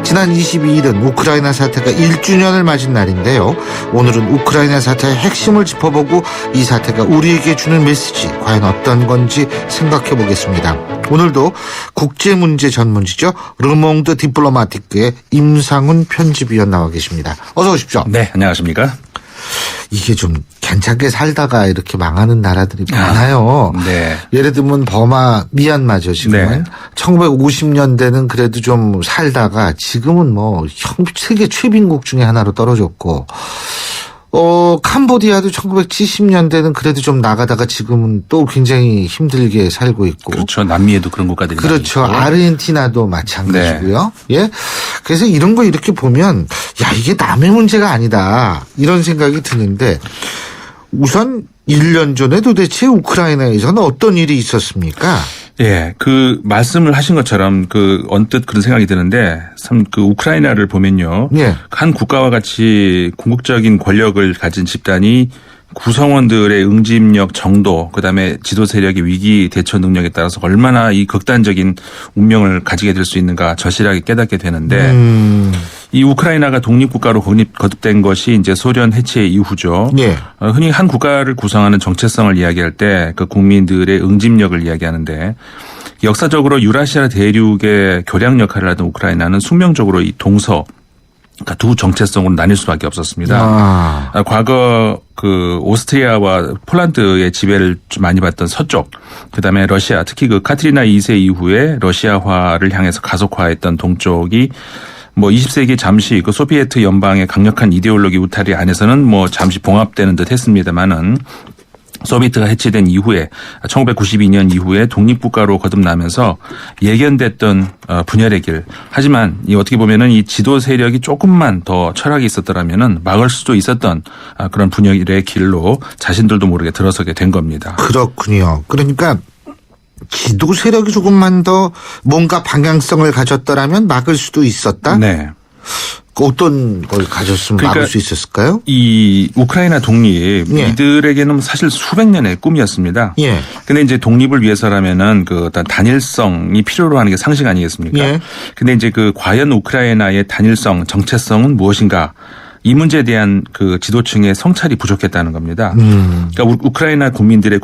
S3: 지난 22일은 우크라이나 사태가 1주년을 맞은 날인데요. 오늘은 우크라이나 사태의 핵심을 짚어보고 이 사태가 우리에게 주는 메시지 과연 어떤 건지 생각해 보겠습니다. 오늘도 국제문제 전문지죠. 르몽드 디플로마티크의 임상훈 편집위원 나와 계십니다. 어서 오십시오.
S13: 네, 안녕하십니까?
S3: 이게 좀 괜찮게 살다가 이렇게 망하는 나라들이 많아요.
S13: 네.
S3: 예를 들면 버마, 미얀마죠, 지금은. 네. 1950년대는 그래도 좀 살다가 지금은 뭐 세계 최빈국 중에 하나로 떨어졌고 캄보디아도 1970년대는 그래도 좀 나가다가 지금은 또 굉장히 힘들게 살고 있고.
S13: 그렇죠. 남미에도 그런 국가들이
S3: 그렇죠.
S13: 많이 있고.
S3: 아르헨티나도 마찬가지고요. 네. 예. 그래서 이런 거 이렇게 보면 야, 이게 남의 문제가 아니다. 이런 생각이 드는데 우선 1년 전에 도대체 우크라이나에서는 어떤 일이 있었습니까?
S13: 예, 그 말씀을 하신 것처럼 그 언뜻 그런 생각이 드는데 참 그 우크라이나를 보면요.
S3: 예.
S13: 한 국가와 같이 궁극적인 권력을 가진 집단이 구성원들의 응집력 정도, 그다음에 지도 세력의 위기 대처 능력에 따라서 얼마나 이 극단적인 운명을 가지게 될 수 있는가 절실하게 깨닫게 되는데 이 우크라이나가 독립국가로 거듭된 것이 이제 소련 해체 이후죠.
S3: 예.
S13: 흔히 한 국가를 구성하는 정체성을 이야기할 때 그 국민들의 응집력을 이야기하는데 역사적으로 유라시아 대륙의 교량 역할을 하던 우크라이나는 숙명적으로 이 동서 그러니까 두 정체성으로 나뉠 수밖에 없었습니다. 과거 그 오스트리아와 폴란드의 지배를 좀 많이 받던 서쪽, 그다음에 러시아, 특히 그 카트리나 2세 이후에 러시아화를 향해서 가속화했던 동쪽이 뭐 20세기 잠시 그 소비에트 연방의 강력한 이데올로기 우타리 안에서는 뭐 잠시 봉합되는 듯 했습니다만은 소비에트가 해체된 이후에 1992년 이후에 독립국가로 거듭나면서 예견됐던 분열의 길. 하지만 이 어떻게 보면은 이 지도 세력이 조금만 더 철학이 있었더라면은 막을 수도 있었던 그런 분열의 길로 자신들도 모르게 들어서게 된 겁니다.
S3: 그렇군요. 그러니까 지도 세력이 조금만 더 뭔가 방향성을 가졌더라면 막을 수도 있었다?
S13: 네.
S3: 어떤 걸 가졌으면
S13: 그러니까
S3: 막을 수 있었을까요?
S13: 이 우크라이나 독립
S3: 예.
S13: 이들에게는 사실 수백 년의 꿈이었습니다.
S3: 예.
S13: 근데 이제 독립을 위해서라면은 그 어떤 단일성이 필요로 하는 게 상식 아니겠습니까?
S3: 예.
S13: 근데 이제 그 과연 우크라이나의 단일성, 정체성은 무엇인가? 이 문제에 대한 그 지도층의 성찰이 부족했다는 겁니다. 그러니까 우크라이나 국민들의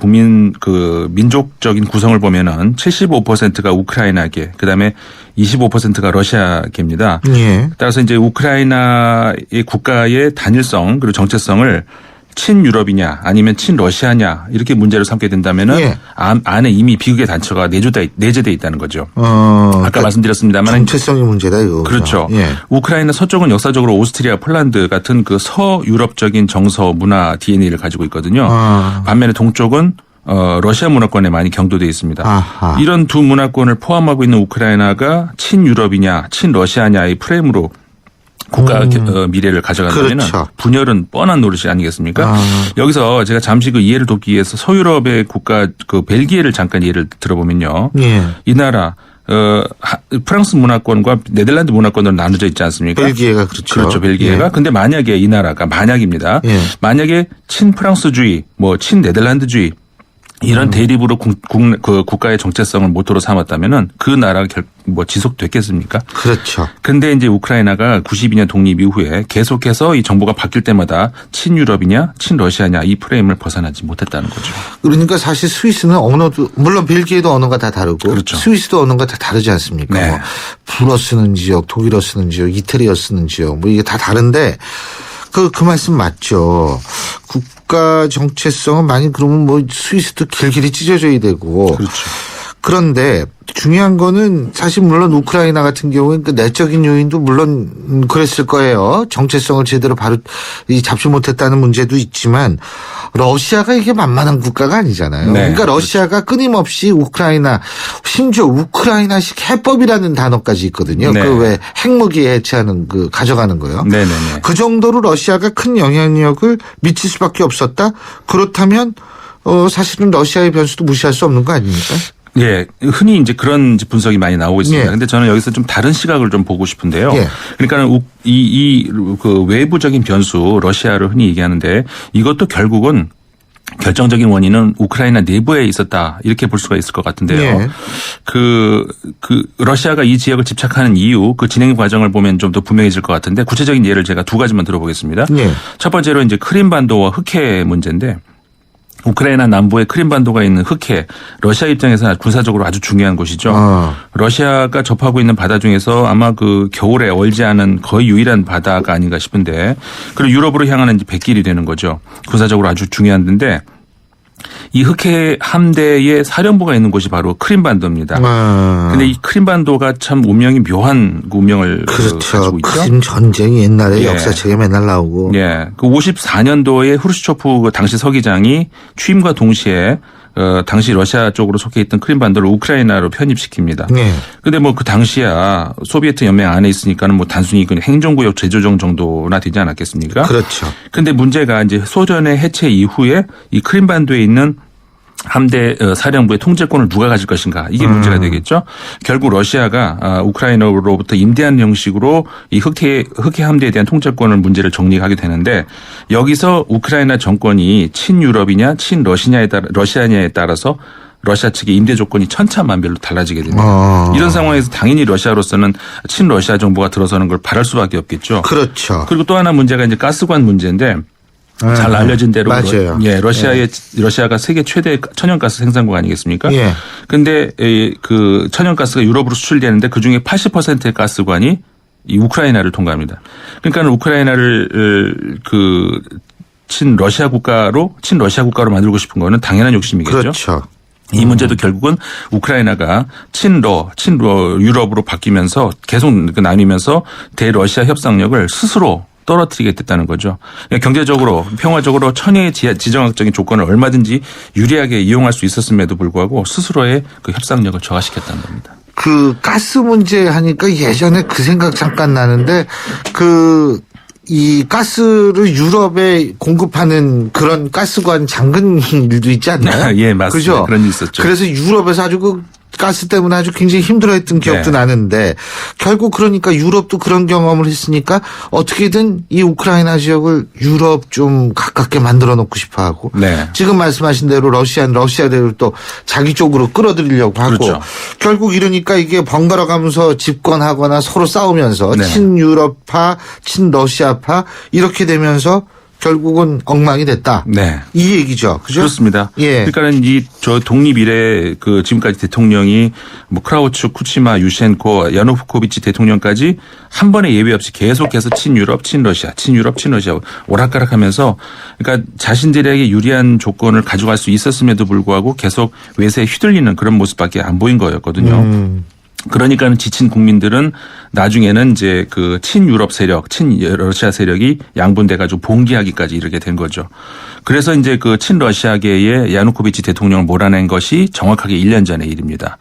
S13: 그 민족적인 구성을 보면은 75%가 우크라이나계, 그다음에 25%가 러시아계입니다.
S3: 예.
S13: 따라서 이제 우크라이나의 국가의 단일성 그리고 정체성을 친유럽이냐 아니면 친러시아냐 이렇게 문제를 삼게 된다면은
S3: 예.
S13: 안에 이미 비극의 단초가 내재돼 있다는 거죠.
S3: 아까
S13: 아까 말씀드렸습니다만
S3: 정체성의 문제다 이거.
S13: 그렇죠.
S3: 예.
S13: 우크라이나 서쪽은 역사적으로 오스트리아, 폴란드 같은 그 서유럽적인 정서 문화 DNA를 가지고 있거든요. 반면에 동쪽은 러시아 문화권에 많이 경도되어 있습니다.
S3: 아하.
S13: 이런 두 문화권을 포함하고 있는 우크라이나가 친유럽이냐 친러시아냐의 프레임으로 국가 미래를 가져간다면
S3: 그렇죠.
S13: 분열은 뻔한 노릇이 아니겠습니까? 여기서 제가 잠시 그 이해를 돕기 위해서 서유럽의 국가 그 벨기에를 잠깐 예를 들어보면요.
S3: 예.
S13: 이 나라 프랑스 문화권과 네덜란드 문화권으로 나눠져 있지 않습니까?
S3: 벨기에가 그렇죠.
S13: 그렇죠. 벨기에가.
S3: 예.
S13: 근데 만약에 이 나라가 만약입니다.
S3: 예.
S13: 만약에 친프랑스주의, 뭐 친네덜란드주의 이런 대립으로 그 국가의 정체성을 모토로 삼았다면은 그 나라가 지속됐겠습니까?
S3: 그렇죠.
S13: 근데 이제 우크라이나가 92년 독립 이후에 계속해서 이 정부가 바뀔 때마다 친유럽이냐 친러시아냐 이 프레임을 벗어나지 못했다는 거죠.
S3: 그러니까 사실 스위스는 언어도 물론 벨기에도 언어가 다 다르고
S13: 그렇죠.
S3: 스위스도 언어가 다 다르지 않습니까?
S13: 네.
S3: 뭐 불어 쓰는 지역, 독일어 쓰는 지역, 이태리어 쓰는 지역 뭐 이게 다 다른데 그 말씀 맞죠. 국가 정체성은 많이 그러면 뭐 스위스도 길길이 찢어져야 되고.
S13: 그렇죠.
S3: 그런데 중요한 거는 사실 물론 우크라이나 같은 경우는 그 내적인 요인도 물론 그랬을 거예요. 정체성을 제대로 바로 잡지 못했다는 문제도 있지만 러시아가 이게 만만한 국가가 아니잖아요.
S13: 네,
S3: 그러니까 러시아가 끊임없이 우크라이나 심지어 우크라이나식 해법이라는 단어까지 있거든요.
S13: 네.
S3: 그 왜 핵무기 해체하는 그 가져가는 거요.
S13: 네네네.
S3: 그 정도로 러시아가 큰 영향력을 미칠 수밖에 없었다. 그렇다면 사실은 러시아의 변수도 무시할 수 없는 거 아닙니까?
S13: 예, 흔히 이제 그런 분석이 많이 나오고 있습니다.
S3: 예.
S13: 근데 저는 여기서 좀 다른 시각을 좀 보고 싶은데요.
S3: 예.
S13: 그러니까 그 외부적인 변수, 러시아를 흔히 얘기하는데 이것도 결국은 결정적인 원인은 우크라이나 내부에 있었다 이렇게 볼 수가 있을 것 같은데요.
S3: 예.
S13: 그 러시아가 이 지역을 집착하는 이유, 그 진행 과정을 보면 좀 더 분명해질 것 같은데 구체적인 예를 제가 두 가지만 들어보겠습니다.
S3: 예.
S13: 첫 번째로 이제 크림반도와 흑해 문제인데. 우크라이나 남부에 크림반도가 있는 흑해, 러시아 입장에서 군사적으로 아주 중요한 곳이죠. 러시아가 접하고 있는 바다 중에서 아마 그 겨울에 얼지 않은 거의 유일한 바다가 아닌가 싶은데, 그리고 유럽으로 향하는 이제 백길이 되는 거죠. 군사적으로 아주 중요한 데인데, 이 흑해 함대의 사령부가 있는 곳이 바로 크림반도입니다. 근데 이 크림반도가 참 운명이 묘한 운명을
S3: 그렇죠.
S13: 가지고 있죠.
S3: 크림 전쟁이 옛날에
S13: 예.
S3: 역사책에 맨날 나오고.
S13: 예. 그 54년도에 후르시초프 그 당시 서기장이 취임과 동시에 당시 러시아 쪽으로 속해 있던 크림반도를 우크라이나로 편입시킵니다.
S3: 네.
S13: 근데 뭐 그 당시야 소비에트 연맹 안에 있으니까는 뭐 단순히 그 행정구역 재조정 정도나 되지 않았겠습니까?
S3: 그렇죠.
S13: 근데 문제가 이제 소련의 해체 이후에 이 크림반도에 있는 함대 사령부의 통제권을 누가 가질 것인가 이게 문제가 되겠죠. 결국 러시아가 우크라이나로부터 임대한 형식으로 이 흑해 함대에 대한 통제권을 문제를 정리하게 되는데 여기서 우크라이나 정권이 친유럽이냐 친러시아냐에 따라서 러시아 측의 임대 조건이 천차만별로 달라지게 됩니다. 이런 상황에서 당연히 러시아로서는 친러시아 정부가 들어서는 걸 바랄 수밖에 없겠죠.
S3: 그렇죠.
S13: 그리고 또 하나 문제가 이제 가스관 문제인데 잘 알려진 대로
S3: 맞아요.
S13: 러시아가 세계 최대 천연가스 생산국 아니겠습니까?
S3: 예.
S13: 근데 그 천연가스가 유럽으로 수출되는데 그중에 80%의 가스관이 이 우크라이나를 통과합니다. 그러니까 우크라이나를 그 친러시아 국가로 만들고 싶은 거는 당연한 욕심이겠죠.
S3: 그렇죠.
S13: 이 문제도 결국은 우크라이나가 유럽으로 바뀌면서 계속 나뉘면서 대러시아 협상력을 스스로 떨어뜨리게 됐다는 거죠. 경제적으로 평화적으로 천혜의 지정학적인 조건을 얼마든지 유리하게 이용할 수 있었음에도 불구하고 스스로의 그 협상력을 저하시켰다는 겁니다.
S3: 그 가스 문제 하니까 예전에 그 생각 잠깐 나는데 이 가스를 유럽에 공급하는 그런 가스관 잠근 일도 있지 않나요?
S13: 예, 맞습니다.
S3: 그죠?
S13: 그런 일 있었죠.
S3: 그래서 유럽에서 아주 그 가스 때문에 아주 굉장히 힘들어했던 기억도 나는데 결국 그러니까 유럽도 그런 경험을 했으니까 어떻게든 이 우크라이나 지역을 유럽 좀 가깝게 만들어 놓고 싶어 하고 지금 말씀하신 대로 러시아대로 또 자기 쪽으로 끌어들이려고 하고
S13: 그렇죠.
S3: 결국 이러니까 이게 번갈아 가면서 집권하거나 서로 싸우면서 친유럽파, 친러시아파 이렇게 되면서 결국은 엉망이 됐다.
S13: 네.
S3: 이 얘기죠. 그죠?
S13: 그렇습니다.
S3: 예.
S13: 그러니까는 저 독립 이래 그 지금까지 대통령이 뭐 크라우츠, 쿠치마, 유셴코, 야누코비치 대통령까지 한 번에 예외 없이 계속해서 친유럽, 친러시아 오락가락하면서 그러니까 자신들에게 유리한 조건을 가져갈 수 있었음에도 불구하고 계속 외세에 휘둘리는 그런 모습밖에 안 보인 거였거든요. 그러니까는 지친 국민들은 나중에는 이제 그 친유럽 세력, 친러시아 세력이 양분돼 가지고 봉기하기까지 이르게 된 거죠. 그래서 이제 그 친러시아계의 야누코비치 대통령을 몰아낸 것이 정확하게 1년 전의 일입니다.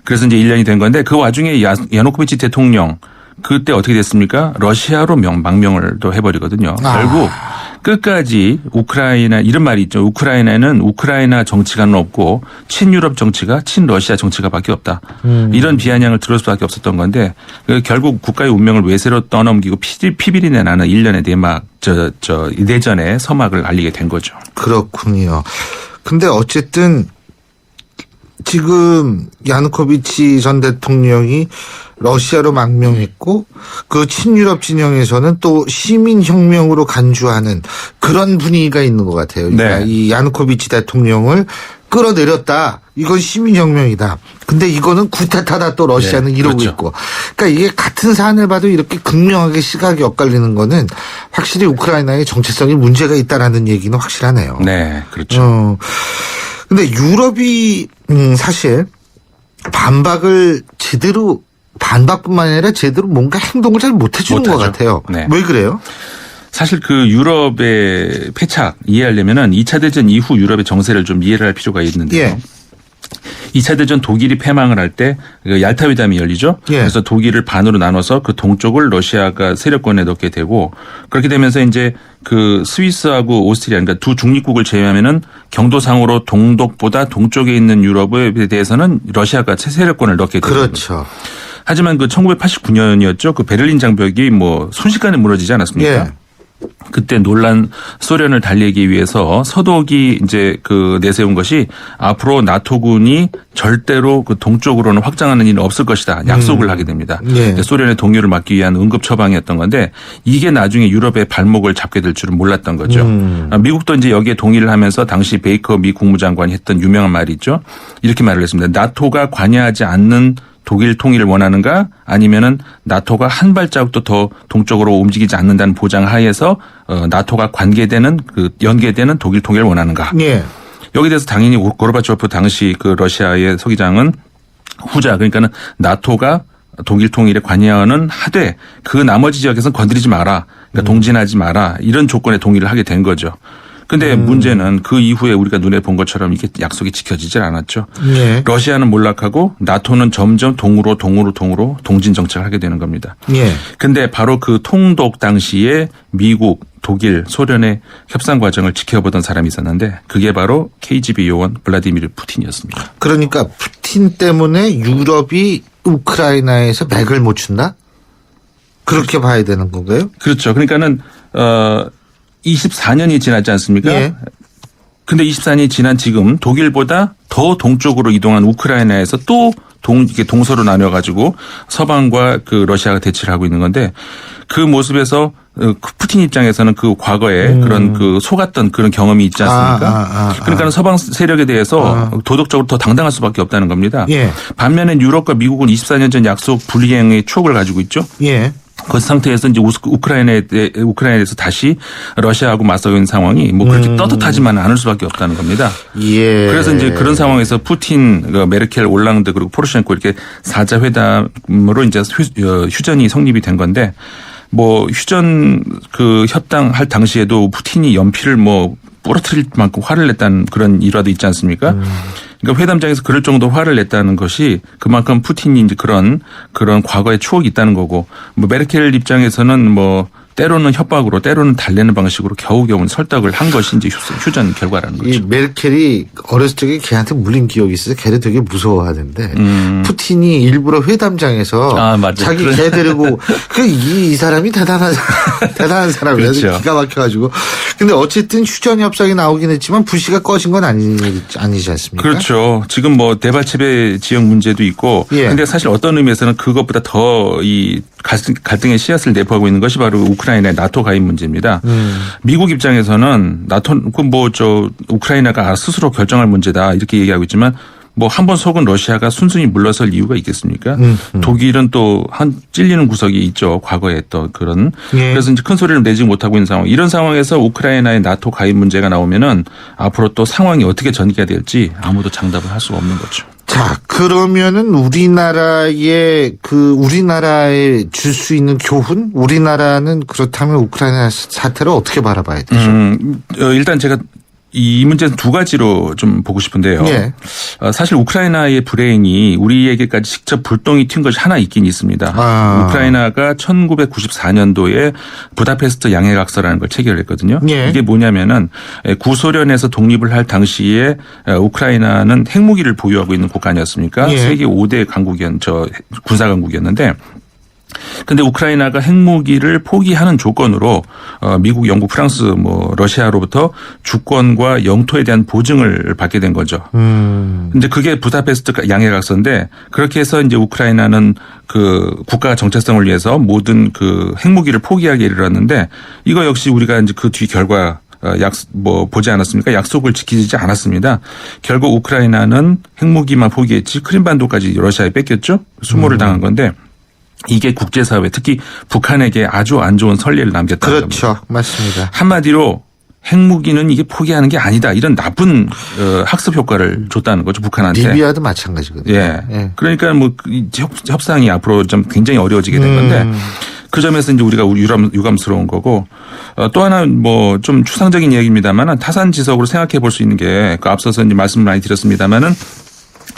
S13: 그래서 이제 1년이 된 건데 그 와중에 야누코비치 대통령 그때 어떻게 됐습니까? 러시아로 망명을 또 해버리거든요. 결국 끝까지 우크라이나 이런 말이 있죠. 우크라이나는 우크라이나 정치가는 없고 친유럽 정치가 친러시아 정치가밖에 없다. 이런 비아냥을 들을 수밖에 없었던 건데 결국 국가의 운명을 외세로 떠넘기고 피비린내 나는 일련의 내전의 서막을 알리게 된 거죠.
S3: 그렇군요. 근데 어쨌든 지금 야누코비치 전 대통령이 러시아로 망명했고 그 친유럽 진영에서는 또 시민혁명으로 간주하는 그런 분위기가 있는 것 같아요. 그러니까 이 야누코비치 대통령을 끌어내렸다. 이건 시민혁명이다. 근데 이거는 구태타다 또 러시아는 이러고
S13: 그렇죠.
S3: 있고. 그러니까 이게 같은 사안을 봐도 이렇게 극명하게 시각이 엇갈리는 거는 확실히 우크라이나의 정체성에 문제가 있다라는 얘기는 확실하네요.
S13: 네, 그렇죠.
S3: 근데 유럽이 사실 반박뿐만 아니라 제대로 뭔가 행동을 잘 못해주는 것 같아요. 왜 그래요?
S13: 사실 그 유럽의 패착 이해하려면은 2차 대전 이후 유럽의 정세를 좀 이해를 할 필요가 있는데요. 2차 대전 독일이 패망을 할 때 얄타 회담이 열리죠. 그래서 독일을 반으로 나눠서 그 동쪽을 러시아가 세력권에 넣게 되고 그렇게 되면서 이제 그 스위스하고 오스트리아 그러니까 두 중립국을 제외하면은 경도상으로 동독보다 동쪽에 있는 유럽에 대해서는 러시아가 세력권을 넣게 되죠.
S3: 그렇죠.
S13: 하지만 그 1989년이었죠. 그 베를린 장벽이 뭐 순식간에 무너지지 않았습니까? 그때 놀란 소련을 달래기 위해서 서독이 이제 그 내세운 것이 앞으로 나토군이 절대로 그 동쪽으로는 확장하는 일은 없을 것이다. 약속을 하게 됩니다. 소련의 동요를 막기 위한 응급 처방이었던 건데 이게 나중에 유럽의 발목을 잡게 될 줄은 몰랐던 거죠. 미국도 이제 여기에 동의를 하면서 당시 베이커 미 국무장관이 했던 유명한 말이 있죠. 이렇게 말을 했습니다. 나토가 관여하지 않는 독일 통일을 원하는가 아니면은 나토가 한 발자국도 더 동쪽으로 움직이지 않는다는 보장 하에서 나토가 연계되는 독일 통일을 원하는가. 여기에 대해서 당연히 고르바초프 당시 그 러시아의 서기장은 후자 그러니까는 나토가 독일 통일에 관여는 하되 그 나머지 지역에서는 건드리지 마라. 그러니까 동진하지 마라. 이런 조건에 동의를 하게 된 거죠. 근데 문제는 그 이후에 우리가 눈에 본 것처럼 이게 약속이 지켜지질 않았죠.
S3: 예.
S13: 러시아는 몰락하고 나토는 점점 동으로 동진 정책을 하게 되는 겁니다.
S3: 예.
S13: 근데 바로 그 통독 당시에 미국, 독일, 소련의 협상 과정을 지켜보던 사람이 있었는데 그게 바로 KGB 요원 블라디미르 푸틴이었습니다.
S3: 그러니까 푸틴 때문에 유럽이 우크라이나에서 맥을 못 춘다? 그렇게 봐야 되는 건가요?
S13: 그렇죠. 그러니까는 24년이 지났지 않습니까?
S3: 예.
S13: 근데 24년이 지난 지금 독일보다 더 동쪽으로 이동한 우크라이나에서 또 이게 동서로 나뉘어가지고 서방과 그 러시아가 대치를 하고 있는 건데 그 모습에서 푸틴 입장에서는 그 과거에 그런 그 속았던 그런 경험이 있지 않습니까? 그러니까 서방 세력에 대해서 도덕적으로 더 당당할 수밖에 없다는 겁니다.
S3: 예.
S13: 반면에 유럽과 미국은 24년 전 약속 불이행의 추억을 가지고 있죠.
S3: 예.
S13: 그 상태에서 이제 우크라이나에서 다시 러시아하고 맞서 있는 상황이 뭐 그렇게 떳떳하지만은 않을 수밖에 없다는 겁니다.
S3: 예.
S13: 그래서 이제 그런 상황에서 푸틴, 메르켈, 올랑드 그리고 포르셴코 이렇게 4자 회담으로 이제 휴전이 성립이 된 건데 뭐 휴전 그 협당할 당시에도 푸틴이 연필을 뭐 부러뜨릴 만큼 화를 냈다는 그런 일화도 있지 않습니까? 그러니까 회담장에서 그럴 정도 화를 냈다는 것이 그만큼 푸틴이 이제 그런 과거의 추억이 있다는 거고 뭐 메르켈 입장에서는 뭐 때로는 협박으로 때로는 달래는 방식으로 겨우겨우 설득을 한 것이 이제 휴전 결과라는 거죠.
S3: 이 메르켈이 어렸을 적에 걔한테 물린 기억이 있어서 걔를 되게 무서워하는데 푸틴이 일부러 회담장에서 자기 개 데리고 이 사람이 대단한 사람이야.
S13: 그렇죠.
S3: 기가 막혀가지고. 근데 어쨌든 휴전 협상이 나오긴 했지만 불씨가 꺼진 건 아니지 않습니까?
S13: 그렇죠. 지금 뭐 데발체베 지역 문제도 있고 그런데 사실 어떤 의미에서는 그것보다 더 이 갈등의 씨앗을 내포하고 있는 것이 바로 우크라이나의 나토 가입 문제입니다. 미국 입장에서는 나토 우크라이나가 스스로 결정할 문제다 이렇게 얘기하고 있지만 뭐 한 번 속은 러시아가 순순히 물러설 이유가 있겠습니까? 독일은 또 찔리는 구석이 있죠. 과거에 또 그런. 그래서 이제 큰 소리를 내지 못하고 있는 상황. 이런 상황에서 우크라이나의 나토 가입 문제가 나오면은 앞으로 또 상황이 어떻게 전개가 될지 아무도 장담을 할 수가 없는 거죠.
S3: 자, 그러면은 우리나라에 줄 수 있는 교훈? 우리나라는 그렇다면 우크라이나 사태를 어떻게 바라봐야 되죠?
S13: 일단 제가 이 문제는 두 가지로 좀 보고 싶은데요.
S3: 예.
S13: 사실 우크라이나의 불행이 우리에게까지 직접 불똥이 튄 것이 하나 있긴 있습니다. 우크라이나가 1994년도에 부다페스트 양해각서라는 걸 체결했거든요.
S3: 예.
S13: 이게 뭐냐면은 구소련에서 독립을 할 당시에 우크라이나는 핵무기를 보유하고 있는 국가 아니었습니까?
S3: 예.
S13: 세계 5대 군사 강국이었는데 근데 우크라이나가 핵무기를 포기하는 조건으로 미국, 영국, 프랑스, 뭐 러시아로부터 주권과 영토에 대한 보증을 받게 된 거죠. 근데 그게 부다페스트 양해각서인데 그렇게 해서 이제 우크라이나는 그 국가 정체성을 위해서 모든 그 핵무기를 포기하게 이르렀는데 이거 역시 우리가 이제 그 뒤 결과 보지 않았습니까? 약속을 지키지 않았습니다. 결국 우크라이나는 핵무기만 포기했지 크림반도까지 러시아에 뺏겼죠. 수모를 당한 건데 이게 국제사회 특히 북한에게 아주 안 좋은 선례를 남겼다는 겁니다.
S3: 그렇죠. 맞습니다.
S13: 한마디로 핵무기는 이게 포기하는 게 아니다. 이런 나쁜 학습 효과를 줬다는 거죠. 북한한테.
S3: 리비아도 마찬가지거든요.
S13: 예. 그러니까 뭐 협상이 앞으로 좀 굉장히 어려워지게 된 건데 그 점에서 이제 우리가 유감스러운 거고 또 하나 뭐 좀 추상적인 얘기입니다만은 타산지석으로 생각해 볼 수 있는 게 그 앞서서 이제 말씀을 많이 드렸습니다만은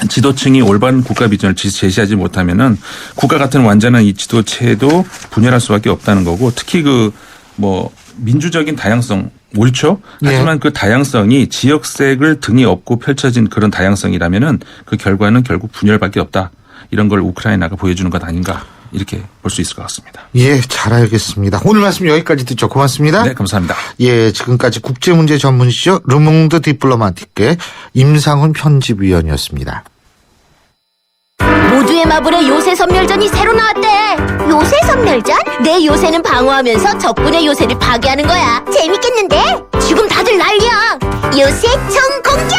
S13: 지도층이 올바른 국가 비전을 제시하지 못하면은 국가 같은 완전한 이 지도체도 분열할 수밖에 없다는 거고 특히 그 뭐 민주적인 다양성 옳죠. 하지만 그 다양성이 지역색을 등에 업고 펼쳐진 그런 다양성이라면은 그 결과는 결국 분열밖에 없다. 이런 걸 우크라이나가 보여주는 것 아닌가 이렇게 볼 수 있을 것 같습니다.
S3: 예, 잘 알겠습니다. 오늘 말씀 여기까지 듣죠. 고맙습니다.
S13: 네, 감사합니다.
S3: 예, 지금까지 국제문제 전문시죠. 르몽드 디플로마티크의 임상훈 편집위원이었습니다.
S14: 모두의 마블의 요새 선멸전이 새로 나왔대. 요새 선멸전? 내 요새는 방어하면서 적군의 요새를 파괴하는 거야. 재밌겠는데? 지금 다들 난리야. 요새 총 공격!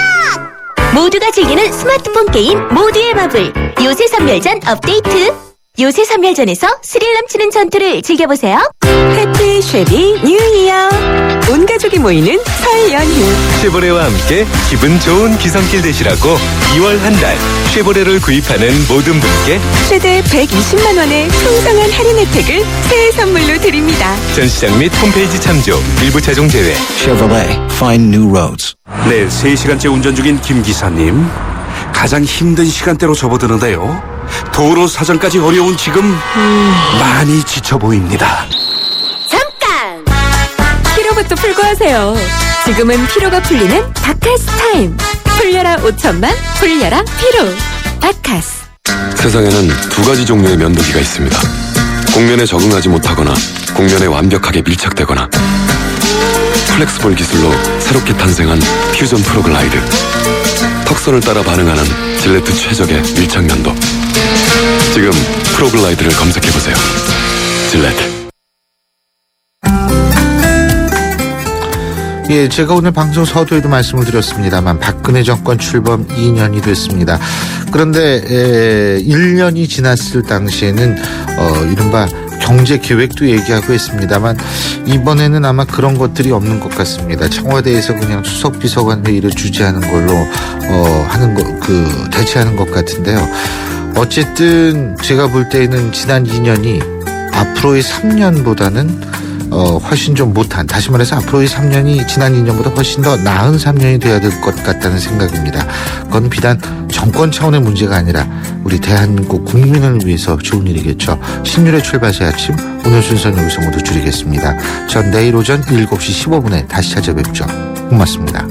S14: 모두가 즐기는 스마트폰 게임 모두의 마블 요새 선멸전 업데이트. 요새 선멸전에서 스릴 넘치는 전투를 즐겨보세요.
S15: 해피 쉐리 뉴 이어. 온 가족이 모이는
S1: 설 연휴.
S15: 쉐보레와 함께 기분 좋은 기성길 되시라고 2월 한 달 쉐보레를 구입하는 모든 분께
S1: 최대 120만 원의 풍성한 할인 혜택을 새해 선물로 드립니다.
S15: 전시장 및 홈페이지 참조, 일부 차종 제외.
S4: Chevrolet, find new roads.
S16: 네, 3시간째 운전 중인 김 기사님. 가장 힘든 시간대로 접어드는데요. 도로 사정까지 어려운 지금 많이 지쳐 보입니다.
S14: 잠깐!
S1: 피로부터 풀고 하세요. 지금은 피로가 풀리는 바카스 타임. 풀려라 5천만, 풀려라 피로. 바카스.
S17: 세상에는 두 가지 종류의 면도기가 있습니다. 곡면에 적응하지 못하거나 곡면에 완벽하게 밀착되거나 플렉스볼 기술로 새롭게 탄생한 퓨전 프로글라이드. 턱선을 따라 반응하는 질레트 최적의 밀착 면도. 지금 프로글라이드를 검색해보세요. 질레트.
S3: 예, 제가 오늘 방송 서두에도 말씀을 드렸습니다만 박근혜 정권 출범 2년이 됐습니다. 그런데 1년이 지났을 당시에는 이른바 경제 계획도 얘기하고 했습니다만 이번에는 아마 그런 것들이 없는 것 같습니다. 청와대에서 그냥 수석비서관 회의를 주재하는 걸로 대체하는 것 같은데요. 어쨌든 제가 볼 때는 지난 2년이 앞으로의 3년보다는 훨씬 좀 못한, 다시 말해서 앞으로의 3년이 지난 2년보다 훨씬 더 나은 3년이 돼야 될 것 같다는 생각입니다. 그건 비단 정권 차원의 문제가 아니라 우리 대한민국 국민을 위해서 좋은 일이겠죠. 신율의 출발새 아침, 오늘 순서는 여기서 모두 줄이겠습니다. 전 내일 오전 7시 15분에 다시 찾아뵙죠. 고맙습니다.